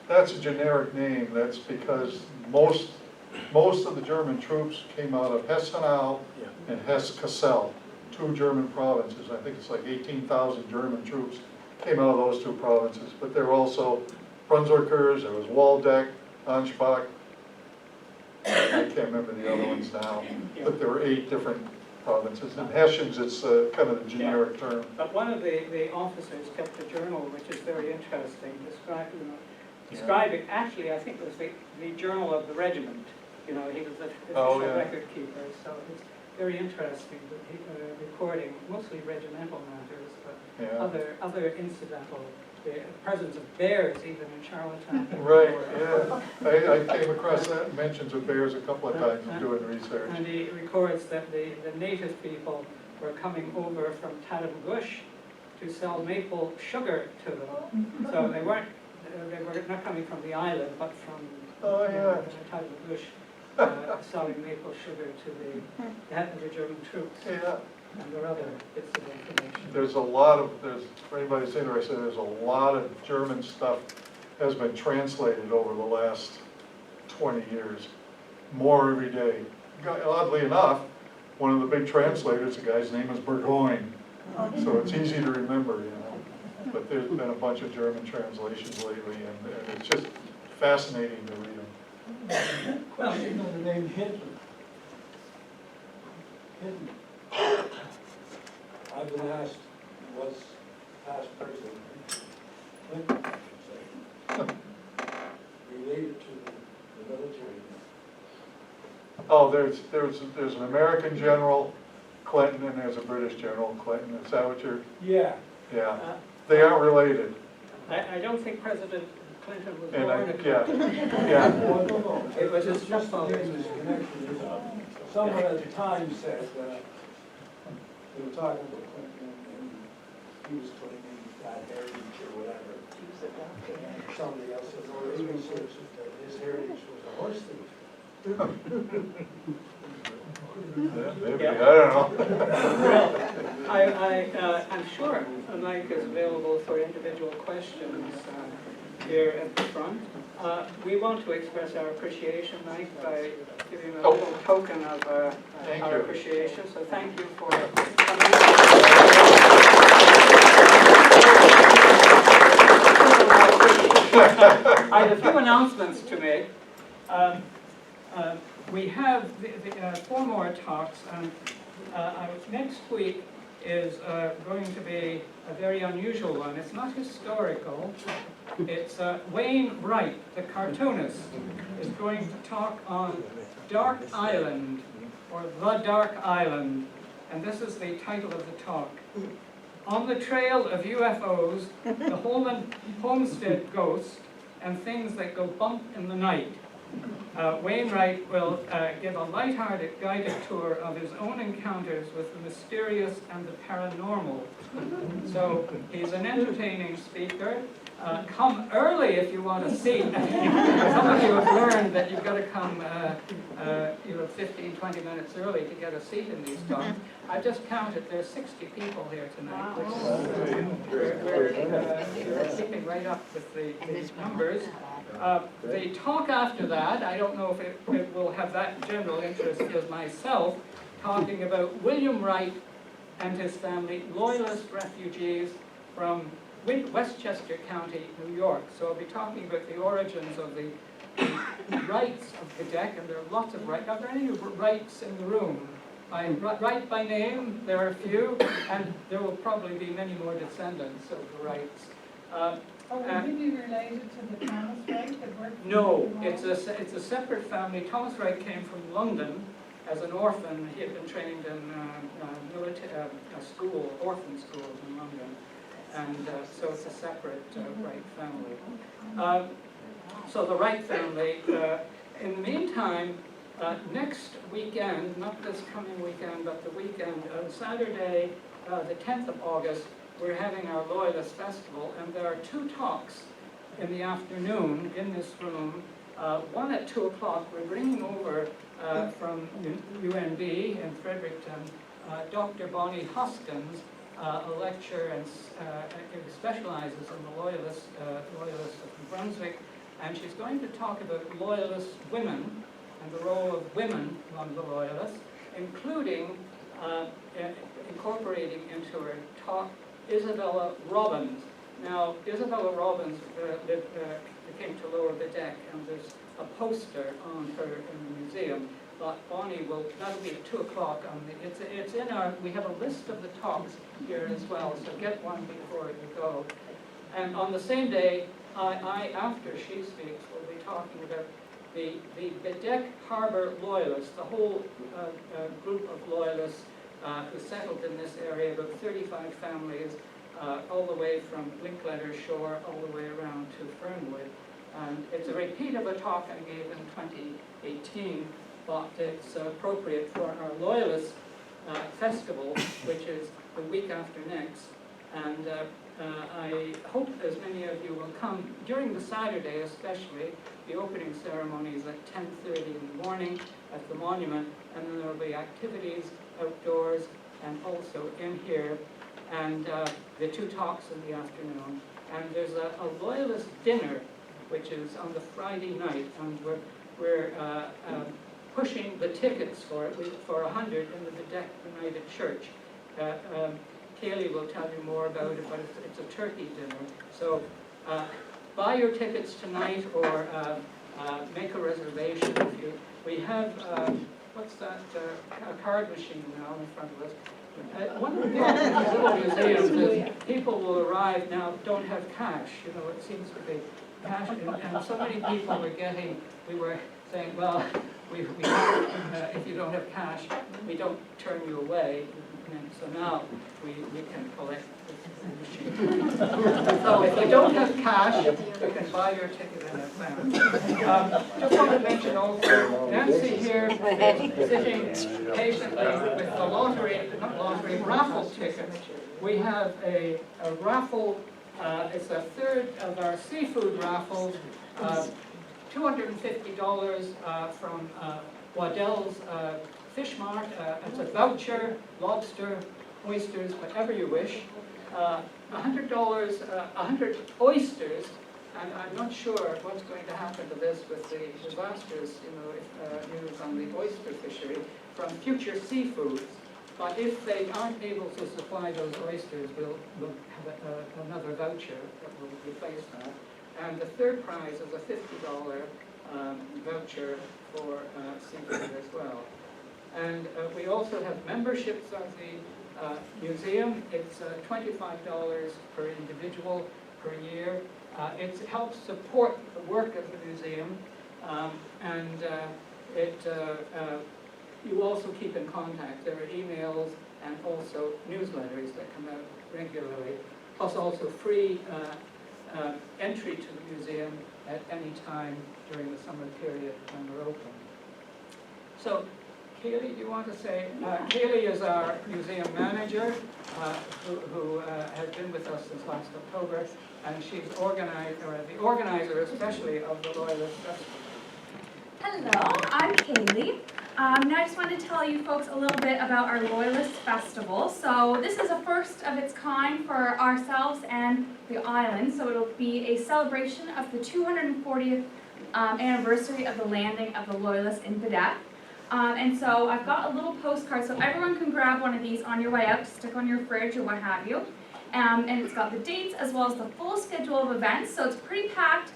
that's a generic name. That's because most of the German troops came out of Hessenau and Hesse-Kassel, two German provinces. I think it's like 18,000 German troops came out of those two provinces. But there were also Brunswickers, there was Waldeck, Ansbach. I can't remember the other ones now, but there were 8 different provinces. And Hessians, it's kind of a generic term. But one of the officers kept a journal, which is very interesting, describing, actually, I think it was the journal of the regiment. You know, he was the official record keeper, so it's very interesting, recording mostly regimental matters, but other incidental. The presence of bears even in Charlottetown. Right, yeah. I came across that, mentions of bears a couple of times in doing research. And he records that the native people were coming over from Tadamgush to sell maple sugar to them. So they were not coming from the island, but from Tadamgush, selling maple sugar to the German troops. Yeah. And there are other bits of information. There's a lot of, for anybody that's interested, there's a lot of German stuff has been translated over the last 20 years, more every day. Oddly enough, one of the big translators, the guy's name is Burgoyne, so it's easy to remember, you know. But there's been a bunch of German translations lately, and it's just fascinating to read them. Well, you know the name Hitler. Hitler. I've been asked, was past president Clinton, I should say, related to the military. Oh, there's an American general, Clinton, and there's a British general, Clinton. Is that what you're? Yeah. Yeah. They aren't related. I don't think President Clinton was And born in yeah. Well, no. It was his It's just stepfather. the business connection. Someone at the time said, they were talking about Clinton, and he was claiming that heritage or whatever. And somebody else said, oh, he researched that his heritage was a horse thief. Yeah, maybe, I don't know. Well, I'm sure Mike is available for individual questions here at the front. We want to express our appreciation, Mike, by giving a little token of Thank our you. appreciation. So thank you for coming. I have a few announcements to make. We have four more talks, and next week is going to be a very unusual one. It's not historical. It's Wayne Wright, the cartoonist, is going to talk on Dark Island, or The Dark Island, and this is the title of the talk. On the trail of UFOs, the homestead ghosts, and things that go bump in the night. Wainwright will give a lighthearted guided tour of his own encounters with the mysterious and the paranormal. So he's an entertaining speaker. Come early if you want a seat. Some of you have learned that you've got to come 15, 20 minutes early to get a seat in these talks. I just counted, there's 60 people here tonight, which is, we're keeping right up with the numbers. The talk after that, I don't know if it will have that general interest as myself, talking about William Wright and his family, Loyalist refugees from Westchester County, New York. So I'll be talking about the origins of the Wrights of Quebec, and there are lots of Wrights. Are there any Wrights in the room? Wright by name, there are a few, and there will probably be many more descendants of the Wrights. Would he be related to the Thomas Wright that worked? No, it's a separate family. Thomas Wright came from London as an orphan. He had been trained in orphan schools in London, and so it's a separate Wright family. So the Wright family. In the meantime, next weekend, not this coming weekend, but the weekend, on Saturday, the 10th of August, we're having our Loyalist Festival, and there are two talks in the afternoon in this room. One at 2 o'clock, we're bringing over from UNB in Fredericton, Dr. Bonnie Hoskins, a lecturer who specializes in the Loyalists of New Brunswick, and she's going to talk about Loyalist women and the role of women among the Loyalists, including incorporating into her talk Isabella Robbins. Now, Isabella Robbins came to Lower Bedeck, and there's a poster on her in the museum. But Bonnie that'll be at 2 o'clock. It's in our, we have a list of the talks here as well, so get one before you go. And on the same day, after she speaks, will be talking about the Bedeck Harbor Loyalists, the whole group of Loyalists who settled in this area, about 35 families, all the way from Linkletter Shore all the way around to Fernwood. And it's a repeat of a talk I gave in 2018, but it's appropriate for our Loyalist Festival, which is the week after next. And I hope as many of you will come during the Saturday, especially. The opening ceremony is at 10:30 in the morning at the monument, and then there will be activities outdoors and also in here, and the two talks in the afternoon. And there's a Loyalist dinner which is on the Friday night, and we're pushing the tickets for it, for 100 in the Bedeck United Church. Kaylee will tell you more about it, but it's a turkey dinner. So buy your tickets tonight, or make a reservation if you. We have, what's that, a card machine now in front of us. One of the problems with little museums is people will arrive now, don't have cash, you know, it seems to be cash, and so many people we were saying, well, we if you don't have cash, we don't turn you away, and so now we can collect the machine. So if you don't have cash, you can buy your ticket in advance. Just want to mention also, Nancy here is sitting patiently with the raffle tickets. We have a raffle, it's a third of our seafood raffles, $250 from Waddell's Fish Mart. It's a voucher, lobster, oysters, whatever you wish. $100, 100 oysters, and I'm not sure what's going to happen to this with the disasters, you know, news on the oyster fishery from Future Seafoods. But if they aren't able to supply those oysters, we'll have another voucher that will replace that. And the third prize is a $50 voucher for seafood as well. And we also have memberships of the museum. It's $25 per individual per year. It helps support the work of the museum, and you also keep in contact. There are emails and also newsletters that come out regularly, plus also free entry to the museum at any time during the summer period when we're open. So, Kaylee, do you want to say? Kaylee is our museum manager, who has been with us since last October, and she's the organizer especially of the Loyalist Festival. Hello, I'm Kaylee. Now I just wanted to tell you folks a little bit about our Loyalist Festival. So this is a first of its kind for ourselves and the island. So it'll be a celebration of the 240th anniversary of the landing of the Loyalists in Bedeck. And so I've got a little postcard, so everyone can grab one of these on your way out to stick on your fridge or what have you. And it's got the dates as well as the full schedule of events, so it's pretty packed.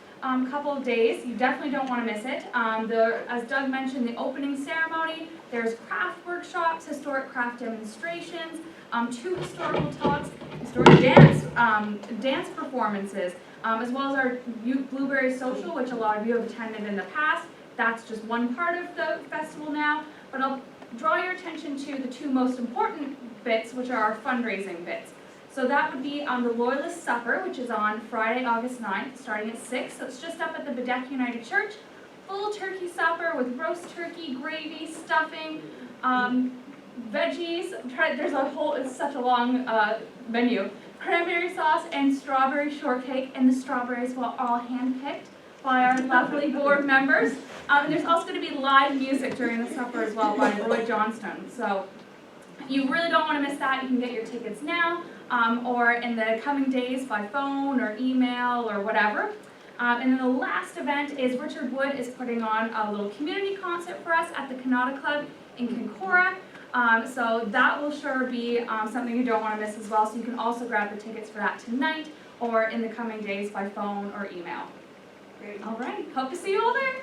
Couple of days. You definitely don't want to miss it. As Doug mentioned, the opening ceremony, there's craft workshops, historic craft demonstrations, 2 historical talks, historic dance performances, as well as our Youth Blueberry Social, which a lot of you have attended in the past. That's just one part of the festival now, but I'll draw your attention to the 2 most important bits, which are our fundraising bits. So that would be the Loyalist Supper, which is on Friday, August 9th, starting at 6. So it's just up at the Bedeck United Church. Full turkey supper with roast turkey, gravy, stuffing, veggies. It's such a long menu. Cranberry sauce and strawberry shortcake, and the strawberries were all hand-picked by our lovely board members. And there's also going to be live music during the supper as well by Roy Johnston. So you really don't want to miss that. You can get your tickets now. Or in the coming days by phone or email or whatever. And then the last event is Richard Wood is putting on a little community concert for us at the Canada Club in Kincora. So that will sure be something you don't want to miss as well. So you can also grab the tickets for that tonight or in the coming days by phone or email. Great. All right, hope to see you all there.